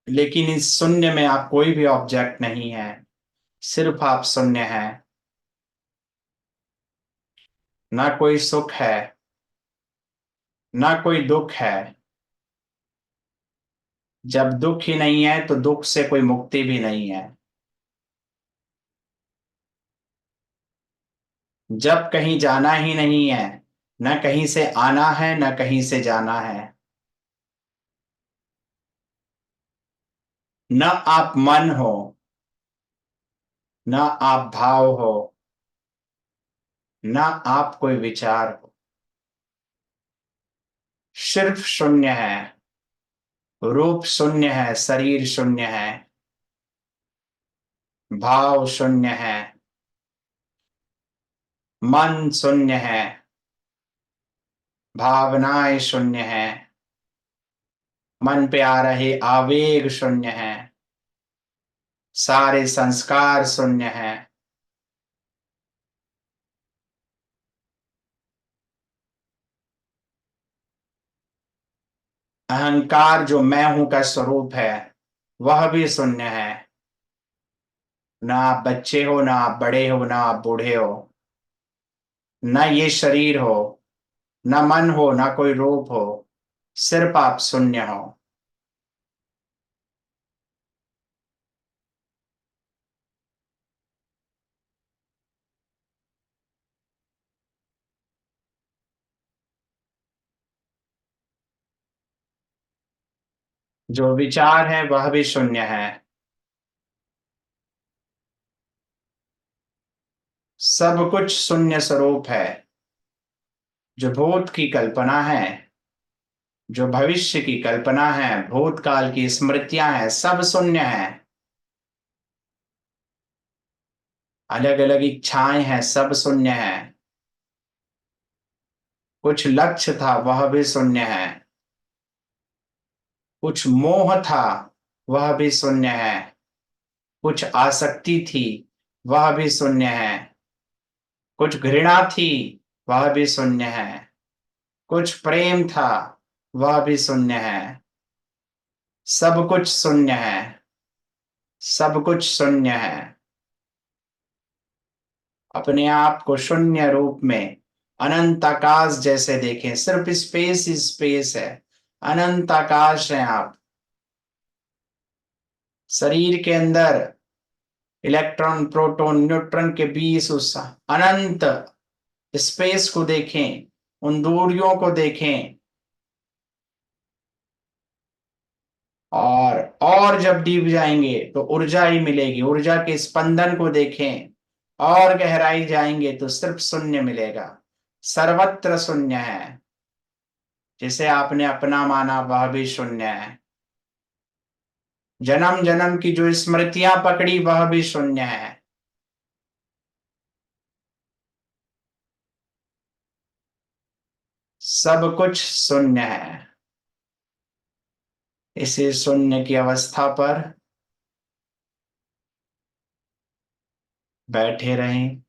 S2: लेकिन इस शून्य में आप कोई भी ऑब्जेक्ट नहीं है, सिर्फ आप शून्य है। ना कोई सुख है, ना कोई दुख है। जब दुख ही नहीं है तो दुख से कोई मुक्ति भी नहीं है। जब कहीं जाना ही नहीं है, न कहीं से आना है न कहीं से जाना है। न आप मन हो, न आप भाव हो, न आप कोई विचार हो। सिर्फ शून्य है। रूप शून्य है, शरीर शून्य है, भाव शून्य है, मन शून्य है, भावनाएं शून्य है, मन पे आ रहे आवेग शून्य है, सारे संस्कार शून्य है। अहंकार जो मैं हूं का स्वरूप है, वह भी शून्य है। ना आप बच्चे हो, ना आप बड़े हो, ना आप बूढ़े हो, न ये शरीर हो, न मन हो, ना कोई रूप हो। सिर्फ आप शून्य हो। जो विचार है वह भी शून्य है। सब कुछ शून्य स्वरूप है। जो भूत की कल्पना है, जो भविष्य की कल्पना है, भूतकाल की स्मृतियां हैं, सब शून्य है। अलग अलग इच्छाएं हैं, सब शून्य है। कुछ लक्ष्य था, वह भी शून्य है। कुछ मोह था, वह भी शून्य है। कुछ आसक्ति थी, वह भी शून्य है। कुछ घृणा थी, वह भी शून्य है। कुछ प्रेम था, वह भी शून्य है। सब कुछ शून्य है। सब कुछ शून्य है। अपने आप को शून्य रूप में अनंत आकाश जैसे देखें। सिर्फ स्पेस ही स्पेस है। अनंत आकाश है आप। शरीर के अंदर इलेक्ट्रॉन प्रोटॉन न्यूट्रॉन के बीच उस अनंत स्पेस को देखें, उन दूरियों को देखें। और जब डूब जाएंगे तो ऊर्जा ही मिलेगी। ऊर्जा के स्पंदन को देखें। और गहराई जाएंगे तो सिर्फ शून्य मिलेगा। सर्वत्र शून्य है। जिसे आपने अपना माना वह भी शून्य है। जन्म जन्म की जो स्मृतियां पकड़ी वह भी शून्य है। सब कुछ शून्य है। इसी शून्य की अवस्था पर बैठे रहें।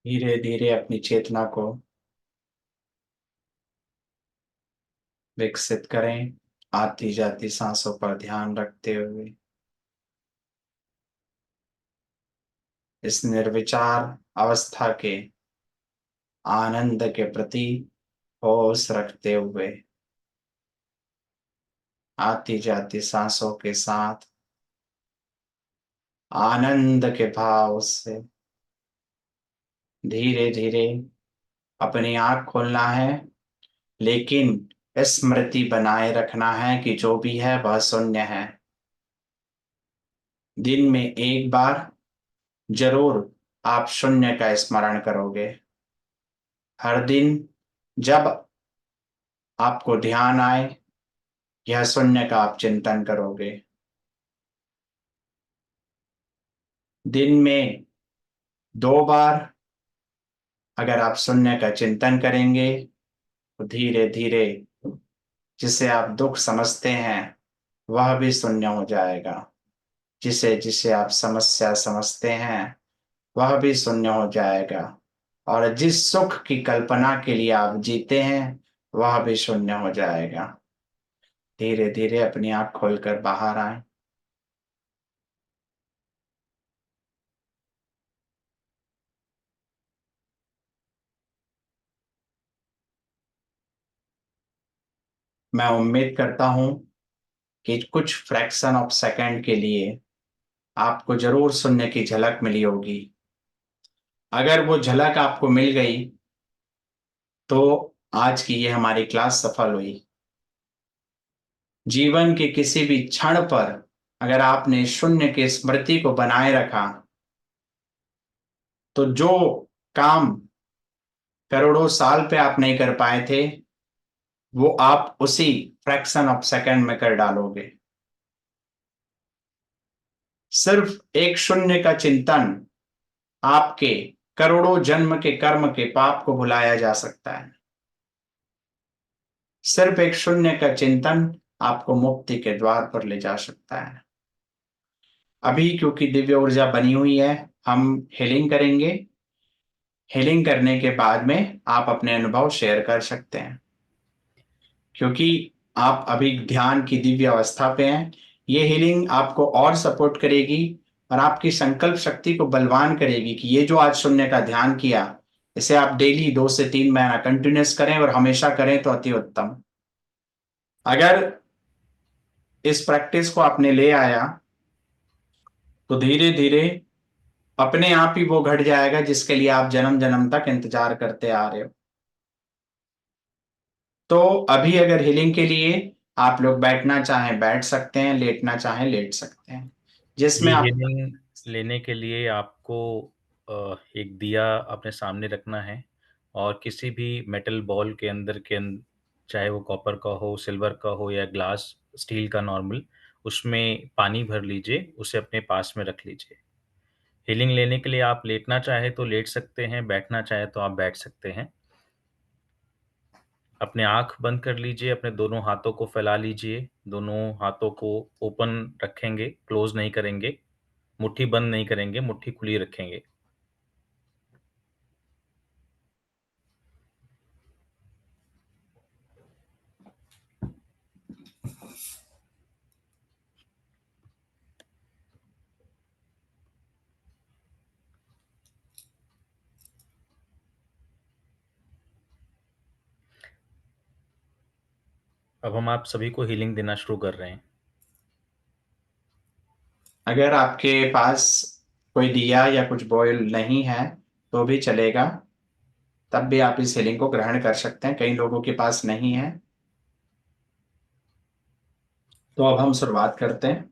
S2: धीरे धीरे अपनी चेतना को विकसित करें। आती जाती सांसों पर ध्यान रखते हुए इस निर्विचार अवस्था के आनंद के प्रति होश रखते हुए आती जाती सांसों के साथ आनंद के भाव से धीरे धीरे अपनी आंख खोलना है। लेकिन स्मृति बनाए रखना है कि जो भी है वह शून्य है। दिन में एक बार जरूर आप शून्य का स्मरण करोगे। हर दिन जब आपको ध्यान आए, यह शून्य का आप चिंतन करोगे। दिन में 2 बार अगर आप शून्य का चिंतन करेंगे तो धीरे धीरे जिसे आप दुख समझते हैं वह भी शून्य हो जाएगा। जिसे जिसे आप समस्या समझते हैं वह भी शून्य हो जाएगा। और जिस सुख की कल्पना के लिए आप जीते हैं वह भी शून्य हो जाएगा। धीरे धीरे अपनी आंख खोलकर बाहर आए। मैं उम्मीद करता हूं कि कुछ फ्रैक्शन ऑफ सेकंड के लिए आपको जरूर शून्य की झलक मिली होगी। अगर वो झलक आपको मिल गई तो आज की ये हमारी क्लास सफल हुई। जीवन के किसी भी क्षण पर अगर आपने शून्य की स्मृति को बनाए रखा तो जो काम करोड़ों साल पे आप नहीं कर पाए थे वो आप उसी फ्रैक्शन ऑफ सेकंड में कर डालोगे। सिर्फ एक शून्य का चिंतन आपके करोड़ों जन्म के कर्म के पाप को भुलाया जा सकता है। सिर्फ एक शून्य का चिंतन आपको मुक्ति के द्वार पर ले जा सकता है। अभी क्योंकि दिव्य ऊर्जा बनी हुई है, हम हीलिंग करेंगे। हीलिंग करने के बाद में आप अपने अनुभव शेयर कर सकते हैं। क्योंकि आप अभी ध्यान की दिव्य अवस्था पे हैं, ये हीलिंग आपको और सपोर्ट करेगी और आपकी संकल्प शक्ति को बलवान करेगी कि ये जो आज शून्य का ध्यान किया, इसे आप डेली 2 से 3 महीना कंटिन्यूस करें और हमेशा करें तो अति उत्तम। अगर इस प्रैक्टिस को आपने ले आया तो धीरे धीरे अपने आप ही वो घट जाएगा जिसके लिए आप जन्म जन्म तक इंतजार करते आ रहे हो। तो अभी अगर हीलिंग के लिए आप लोग बैठना चाहें बैठ सकते हैं, लेटना चाहें लेट सकते हैं,
S1: ये
S2: जिसमें आप
S1: हीलिंग लेने के लिए आपको एक दिया अपने सामने रखना है और किसी भी मेटल बॉल के अंदर चाहे वो कॉपर का हो, सिल्वर का हो या ग्लास स्टील का नॉर्मल, उसमें पानी भर लीजिए, उसे अपने पास में रख लीजिए। हीलिंग लेने के लिए आप लेटना चाहे तो लेट सकते हैं, बैठना चाहे तो आप बैठ सकते हैं। अपने आँख बंद कर लीजिए, अपने दोनों हाथों को फैला लीजिए, दोनों हाथों को ओपन रखेंगे, क्लोज़ नहीं करेंगे, मुट्ठी बंद नहीं करेंगे, मुट्ठी खुली रखेंगे। अब हम आप सभी को हीलिंग देना शुरू कर रहे हैं।
S2: अगर आपके पास कोई दिया या कुछ बॉयल नहीं है तो भी चलेगा, तब भी आप इस हीलिंग को ग्रहण कर सकते हैं। कई लोगों के पास नहीं है। तो अब हम शुरुआत करते हैं।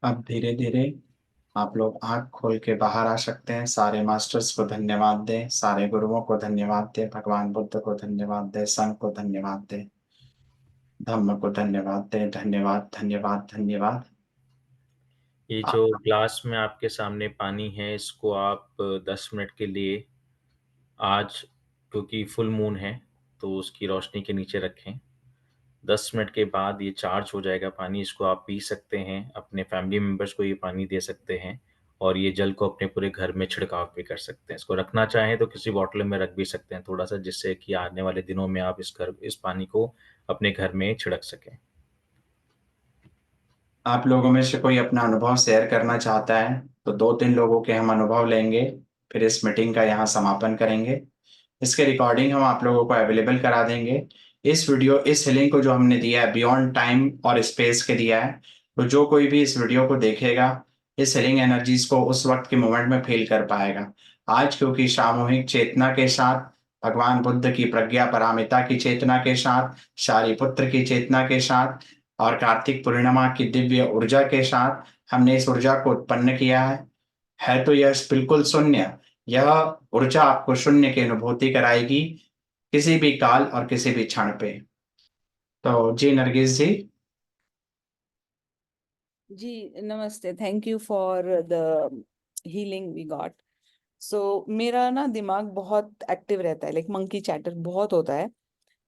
S2: अब धीरे धीरे आप लोग आंख खोल के बाहर आ सकते हैं। सारे मास्टर्स को धन्यवाद दें, सारे गुरुओं को धन्यवाद दें, भगवान बुद्ध को धन्यवाद दें, संघ को धन्यवाद दें, धम्म को धन्यवाद दें। धन्यवाद धन्यवाद धन्यवाद।
S1: ये
S2: आ-
S1: जो ग्लास में आपके सामने पानी है, इसको आप 10 मिनट के लिए आज, क्योंकि फुल मून है, तो उसकी रोशनी के नीचे रखें। 10 मिनट के बाद ये चार्ज हो जाएगा पानी, इसको आप पी सकते हैं, अपने फैमिली मेंबर्स को ये पानी दे सकते हैं, और ये जल को अपने पूरे घर में छिड़काव भी कर सकते हैं। इसको रखना चाहें तो किसी बॉटल में रख भी सकते हैं थोड़ा सा, जिससे कि आने वाले दिनों में आप इस पानी को अपने घर में छिड़क सकें।
S2: आप लोगों में से कोई अपना अनुभव शेयर करना चाहता है तो 2-3 लोगों के हम अनुभव लेंगे, फिर इस मीटिंग का यहाँ समापन करेंगे। इसके रिकॉर्डिंग हम आप लोगों को अवेलेबल करा देंगे। इस लिंक को जो हमने दिया है बियॉन्ड टाइम और स्पेस के दिया है, तो जो कोई भी इस वीडियो को देखेगा इस हीलिंग एनर्जीज को उस वक्त के मोमेंट में फील कर पाएगा। आज क्योंकि सामूहिक चेतना के साथ, भगवान बुद्ध की प्रज्ञा परामिता की चेतना के साथ, शारिपुत्र की चेतना के साथ और कार्तिक पूर्णिमा की दिव्य ऊर्जा के साथ हमने इस ऊर्जा को उत्पन्न किया है तो यह बिल्कुल शून्य। यह ऊर्जा आपको शून्य की अनुभूति कराएगी किसी भी काल और किसी भी क्षण पे। तो जी नरगिस जी।
S3: जी नमस्ते, thank you for the healing we got. So मेरा ना दिमाग बहुत एक्टिव रहता है, लाइक मंकी चैटर बहुत होता है।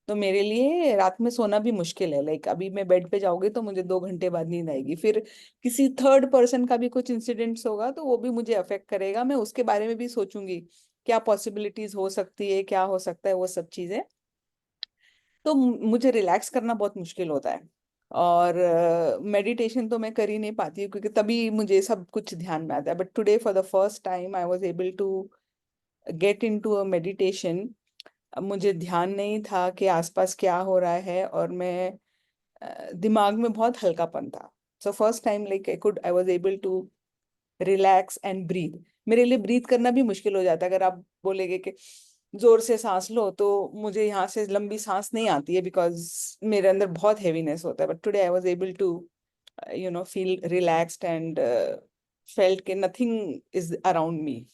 S3: तो मेरे लिए रात में सोना भी मुश्किल है। लाइक अभी मैं बेड पे जाऊंगी तो मुझे 2 घंटे बाद नींद आएगी, फिर किसी थर्ड पर्सन का भी कुछ इंसिडेंट्स होगा तो वो भी मुझे अफेक्ट करेगा। मैं उसके बारे में भी सोचूंगी क्या पॉसिबिलिटीज हो सकती है, क्या हो सकता है, वो सब चीजें। तो मुझे रिलैक्स करना बहुत मुश्किल होता है। और मेडिटेशन तो मैं कर ही नहीं पाती हूँ, क्योंकि तभी मुझे सब कुछ ध्यान में आता है। But today for the first time I was able to get into a meditation. मुझे ध्यान नहीं था कि आसपास क्या हो रहा है, और मैं दिमाग में बहुत हल्कापन था। So first time like I was able to relax and breathe. मेरे लिए ब्रीथ करना भी मुश्किल हो जाता है। अगर आप बोलेगे कि जोर से सांस लो, तो मुझे यहाँ से लंबी सांस नहीं आती है, बिकॉज मेरे अंदर बहुत हेवीनेस होता है। But today I was able to feel relaxed and felt के नथिंग इज अराउंड मी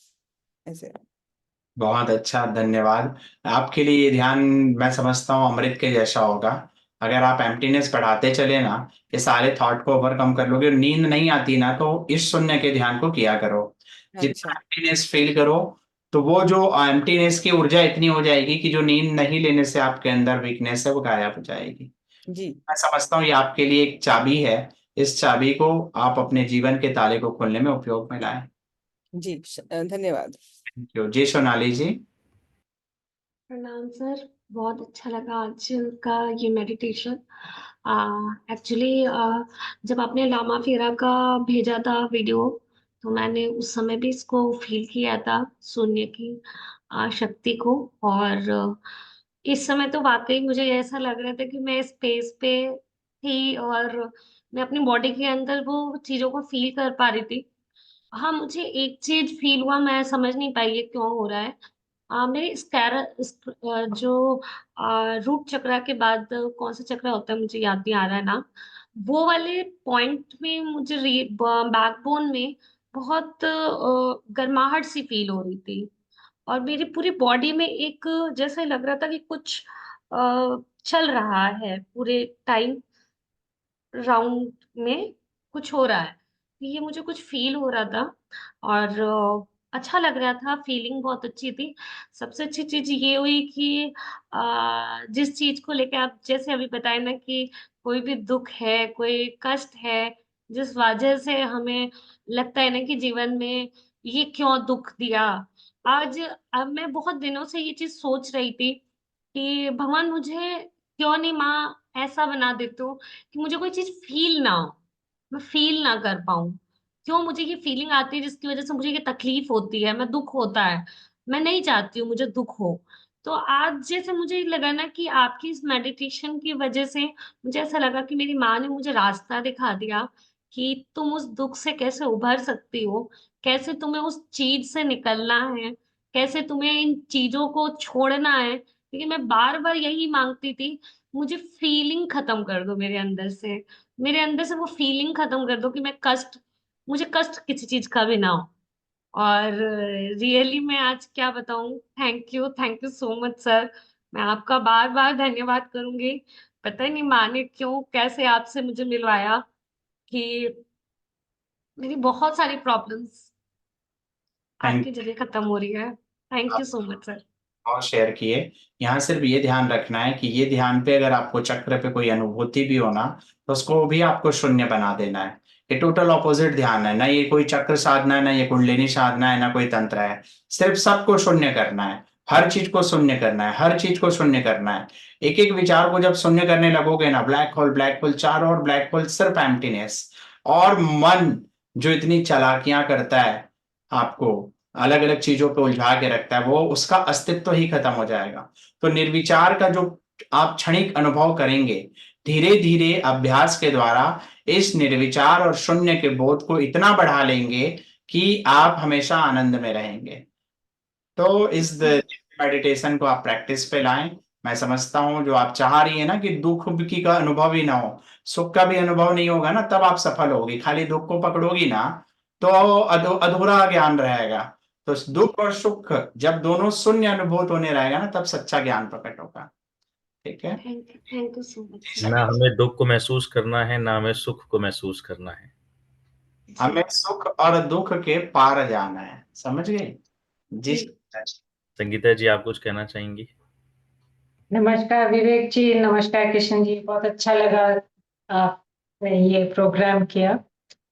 S3: ऐसे।
S2: बहुत अच्छा, धन्यवाद। आपके लिए ये ध्यान मैं समझता हूँ अमृत के जैसा होगा। अगर आप एम्प्टीनेस बढ़ाते चले ना, ये सारे थॉट को ओवरकम कर लोगे, नींद नहीं आती ना, तो इस शून्य के ध्यान को किया करो। जितना
S3: अच्छा।
S2: एम्प्टीनेस फील करो, तो वो जो एम्प्टीनेस की ऊर्जा इतनी हो जाएगी कि जो नींद नहीं लेने से आपके अंदर वीकनेस है वो गायब हो जाएगी।
S3: जी।
S2: मैं समझता हूँ ये आपके लिए एक चाबी है। इस चाबी को आप अपने जीवन के ताले को खोलने में उपयोग में लाएं।
S3: जी धन्यवाद।
S2: थैंक यू जी। सोनाली जी।
S4: प्रणाम सर। बहुत अच्छा लगा आज का ये मेडिटेशन। एक्चुअली जब आपने लामा फेरा का भेजा था वीडियो, तो मैंने उस समय भी इसको फील किया था, शून्य की शक्ति को। और इस समय तो वाकई मुझे ऐसा लग रहा था कि मैं स्पेस पे थी और मैं अपनी बॉडी के अंदर वो चीजों को फील कर पा रही थी। हाँ, मुझे एक चीज फील हुआ, मैं समझ नहीं पाई ये क्यों हो रहा है। मेरे जो रूट चक्रा के बाद कौन सा चक्रा होता है मुझे याद नहीं आ रहा है ना, वो वाले पॉइंट में मुझे बैकबोन में बहुत गर्माहट सी फील हो रही थी। और मेरी पूरी बॉडी में एक जैसे लग रहा था कि कुछ चल रहा है पूरे टाइम राउंड में, कुछ हो रहा है। तो ये मुझे कुछ फ़ील हो रहा था और अच्छा लग रहा था, फ़ीलिंग बहुत अच्छी थी। सबसे अच्छी चीज़ ये हुई कि जिस चीज़ को लेके आप जैसे अभी बताए ना कि कोई भी दुःख है, कोई कष्ट है, जिस वजह से हमें लगता है ना कि जीवन में ये क्यों दुःख दिया। आज अब मैं बहुत दिनों से ये चीज़ सोच रही थी कि भगवान मुझे क्यों नहीं माँ ऐसा बना देते हो कि मुझे कोई चीज़ फ़ील ना हो, मैं फ़ील ना कर पाऊँ। क्यों मुझे ये फ़ीलिंग आती है जिसकी वज़ह से मुझे ये तकलीफ़ होती है, मैं दुःख होता है। मैं नहीं चाहती हूँ मुझे दुःख हो। तो आज जैसे मुझे लगा ना कि आपकी इस मेडिटेशन की वज़ह से मुझे ऐसा लगा कि मेरी माँ ने मुझे रास्ता दिखा दिया कि तुम उस दुःख से कैसे उभर सकती हो, कैसे तुम्हें उस चीज़ से निकलना है, कैसे तुम्हें इन चीज़ों को छोड़ना है। क्योंकि मैं बार-बार यही माँगती थी, मुझे फीलिंग खत्म कर दो मेरे अंदर से। मेरे अंदर से वो फीलिंग खत्म कर दो कि मैं कष्ट मुझे कष्ट किसी चीज का भी ना हो। और रियली मैं आज क्या बताऊं, thank you so much sir. मैं आपका बार बार धन्यवाद करूंगी। पता ही नहीं माने क्यों कैसे आपसे मुझे मिलवाया, कि मेरी बहुत सारी प्रॉब्लम्स
S2: थैंक
S4: आपके जरिए खत्म हो रही है। थैंक
S2: आप
S4: यू सो मच सर।
S2: और शेयर किए। यहाँ सिर्फ ये ध्यान रखना है कि ये ध्यान पे अगर आपको चक्र पे कोई अनुभूति भी हो ना, तो उसको भी आपको शून्य बना देना है। ये टोटल ऑपोजिट ध्यान है, ना ये कोई चक्र साधना है, ना ये कुंडलिनी साधना है, ना कोई तंत्र है। सिर्फ सबको शून्य करना है, हर चीज को शून्य करना है, हर चीज को शून्य करना है। एक एक विचार को जब शून्य करने लगोगे ना, ब्लैक होल चारों ओर ब्लैक होल, सिर्फ एम्प्टीनेस। और मन जो इतनी चालाकियां करता है, आपको अलग अलग चीजों पे उलझा के रखता है, वो उसका अस्तित्व ही खत्म हो जाएगा। तो निर्विचार का जो आप क्षणिक अनुभव करेंगे, धीरे धीरे अभ्यास के द्वारा इस निर्विचार और शून्य के बोध को इतना बढ़ा लेंगे कि आप हमेशा आनंद में रहेंगे। तो इस मेडिटेशन को आप प्रैक्टिस पे लाएं। मैं समझता हूं जो आप चाह रही है ना कि दुख की का अनुभव ही ना हो, सुख का भी अनुभव नहीं होगा ना, तब आप सफल होगी। खाली दुख को पकड़ोगी ना, तो अधूरा ज्ञान रहेगा। तो दुख और सुख जब दोनों शून्य अनुभूत होने रहेगा ना, तब सच्चा ज्ञान प्रकट होगा। ठीक है।
S4: Thank you so much sir.
S1: ना हमें दुख को महसूस करना है, ना हमें सुख को महसूस करना है।
S4: जी
S2: हमें सुख और दुख के पार जाना है, समझ गए जी।
S4: जी।
S1: संगीता जी, आप कुछ कहना चाहेंगी?
S5: नमस्कार विवेक जी, नमस्कार कृष्ण जी। बहुत अच्छा लगा आपने ये प्रोग्राम किया।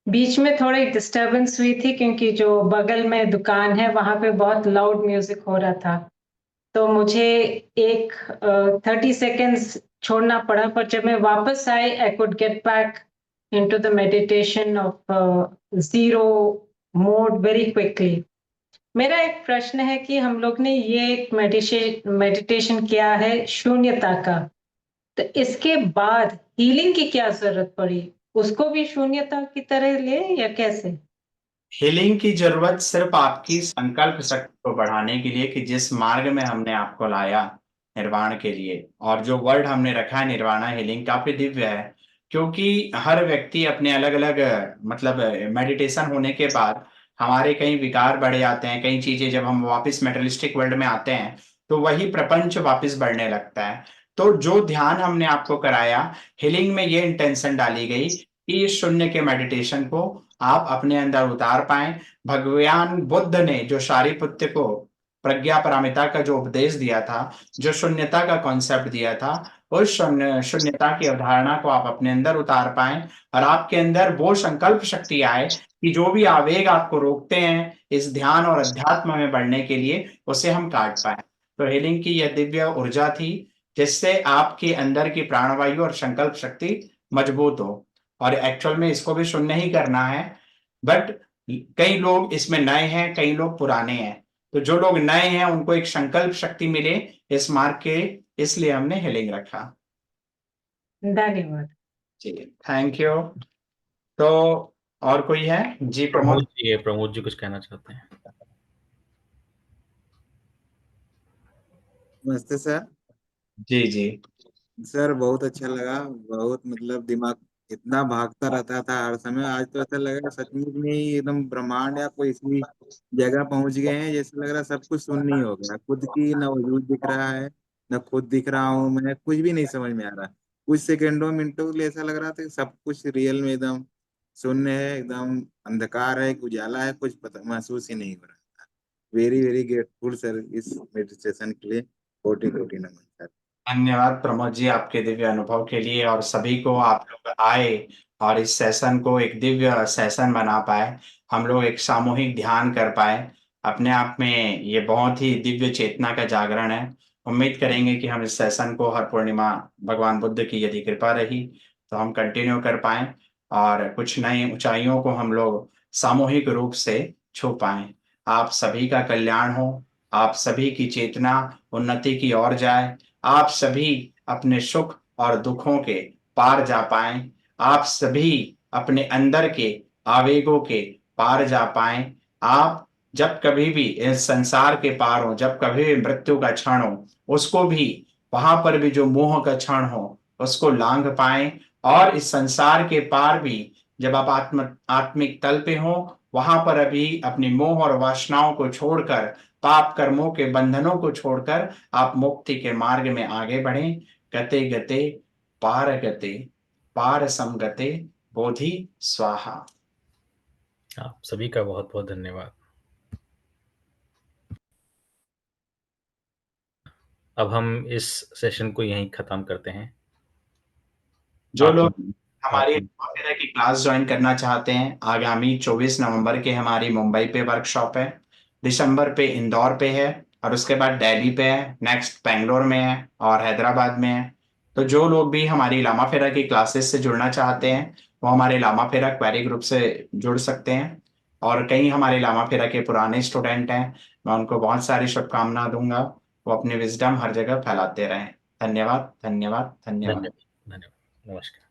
S5: बीच में थोड़ी डिस्टरबेंस हुई थी क्योंकि जो बगल में दुकान है वहां पे बहुत लाउड म्यूजिक हो रहा था, तो मुझे एक 30 सेकेंड्स छोड़ना पड़ा। पर जब मैं वापस आई, I could get back into the meditation of zero mode very quickly. मेरा एक प्रश्न है कि हम लोग ने ये एक मेडिटेशन किया है शून्यता का, तो इसके बाद हीलिंग की क्या जरूरत पड़ी? उसको भी शून्यता की तरह ले या कैसे?
S2: हीलिंग की जरूरत सिर्फ आपकी संकल्प शक्ति को बढ़ाने के लिए, कि जिस मार्ग में हमने आपको लाया निर्वाण के लिए, और जो वर्ड हमने रखा है निर्वाणा हीलिंग, काफी दिव्य है। क्योंकि हर व्यक्ति अपने अलग अलग मतलब मेडिटेशन होने के बाद हमारे कई विकार बढ़ जाते हैं, कई चीजें जब हम वापस मेटलिस्टिक वर्ल्ड में आते हैं, तो वही प्रपंच वापस बढ़ने लगता है। तो जो ध्यान हमने आपको कराया हीलिंग में, ये इंटेंशन डाली गई कि इस शून्य के मेडिटेशन को आप अपने अंदर उतार पाएं। भगवान बुद्ध ने जो शारिपुत्र को प्रज्ञा पारमिता का जो उपदेश दिया था, जो शून्यता का कॉन्सेप्ट दिया था, उस शून्यता की अवधारणा को आप अपने अंदर उतार पाएं, और आपके अंदर वो संकल्प शक्ति आए कि जो भी आवेग आपको रोकते हैं इस ध्यान और अध्यात्म में बढ़ने के लिए, उसे हम काट पाए। तो हीलिंग की यह दिव्य ऊर्जा थी, जिससे आपके अंदर की प्राणवायु और संकल्प शक्ति मजबूत हो। और एक्चुअल में इसको भी शून्य ही करना है। बट कई लोग इसमें नए हैं, कई लोग पुराने हैं। तो जो लोग नए हैं उनको एक संकल्प शक्ति मिले इस मार्ग के, इसलिए हमने हीलिंग रखा।
S5: धन्यवाद।
S2: जी, थैंक यू। तो और कोई है जी? प्रमोद।
S1: प्रमोद जी कुछ कहना चाहते हैं?
S6: नमस्ते सर।
S2: जी जी।
S6: सर बहुत अच्छा लगा। बहुत मतलब दिमाग इतना भागता रहता था हर समय, आज तो ऐसा लग रहा सचमुच में ही एकदम ब्रह्मांड या कोई इसी जगह पहुंच गए हैं, जैसे लग रहा सब कुछ शून्य ही हो गया। खुद की न वजूद दिख रहा है, न खुद दिख रहा हूँ मैं, कुछ भी नहीं समझ में आ रहा। कुछ सेकंडों मिनटों के लिए ऐसा लग रहा था कि सब कुछ रियल में एकदम शून्य है, एकदम अंधकार है, उजाला है, कुछ पता महसूस ही नहीं हो रहा। वेरी वेरी ग्रेटफुल सर इस मेडिटेशन के लिए। कोटि कोटि नमन सर।
S2: धन्यवाद प्रमोद जी आपके दिव्य अनुभव के लिए, और सभी को आप लोग आए और इस सेशन को एक दिव्य सेशन बना पाए, हम लोग एक सामूहिक ध्यान कर पाए। अपने आप में ये बहुत ही दिव्य चेतना का जागरण है। उम्मीद करेंगे कि हम इस सेशन को हर पूर्णिमा भगवान बुद्ध की यदि कृपा रही तो हम कंटिन्यू कर पाएं, और कुछ नई ऊंचाइयों को हम लोग सामूहिक रूप से छू पाएं। आप सभी का कल्याण हो, आप सभी की चेतना उन्नति की ओर जाए, आप सभी अपने सुख और दुखों के पार जा पाएं, आप सभी अपने अंदर के आवेगों के पार जा पाएं। आप जब कभी भी इस संसार के पार हो, जब कभी भी मृत्यु का क्षण हो, उसको भी, वहां पर भी जो मोह का क्षण हो, उसको लांघ पाएं, और इस संसार के पार भी जब आप आत्मिक तल पे हो, वहां पर अभी अपनी मोह और वासनाओं को छोड़कर, पाप कर्मों के बंधनों को छोड़कर आप मुक्ति के मार्ग में आगे बढ़ें। गते गते पार गते पार समगते बोधि स्वाहा।
S1: आप सभी का बहुत बहुत धन्यवाद। अब हम इस सेशन को यहीं खत्म करते हैं।
S2: जो
S1: आप
S2: लोग हमारी
S1: आप
S2: वगैरह की क्लास ज्वाइन करना चाहते हैं, आगामी 24 नवंबर के हमारी मुंबई पे वर्कशॉप है, दिसंबर पे इंदौर पे है, और उसके बाद दिल्ली पे है, नेक्स्ट बेंगलोर में है और हैदराबाद में है। तो जो लोग भी हमारी लामा फेरा की क्लासेस से जुड़ना चाहते हैं, वो हमारे लामा फेरा क्वेरी ग्रुप से जुड़ सकते हैं। और कई हमारे लामा फेरा के पुराने स्टूडेंट हैं, मैं उनको बहुत सारी शुभकामना दूंगा। वो अपनी विजडम हर जगह फैलाते रहें। धन्यवाद, धन्यवाद, धन्यवाद।
S1: धन्यवाद, धन्यवाद, नमस्कार।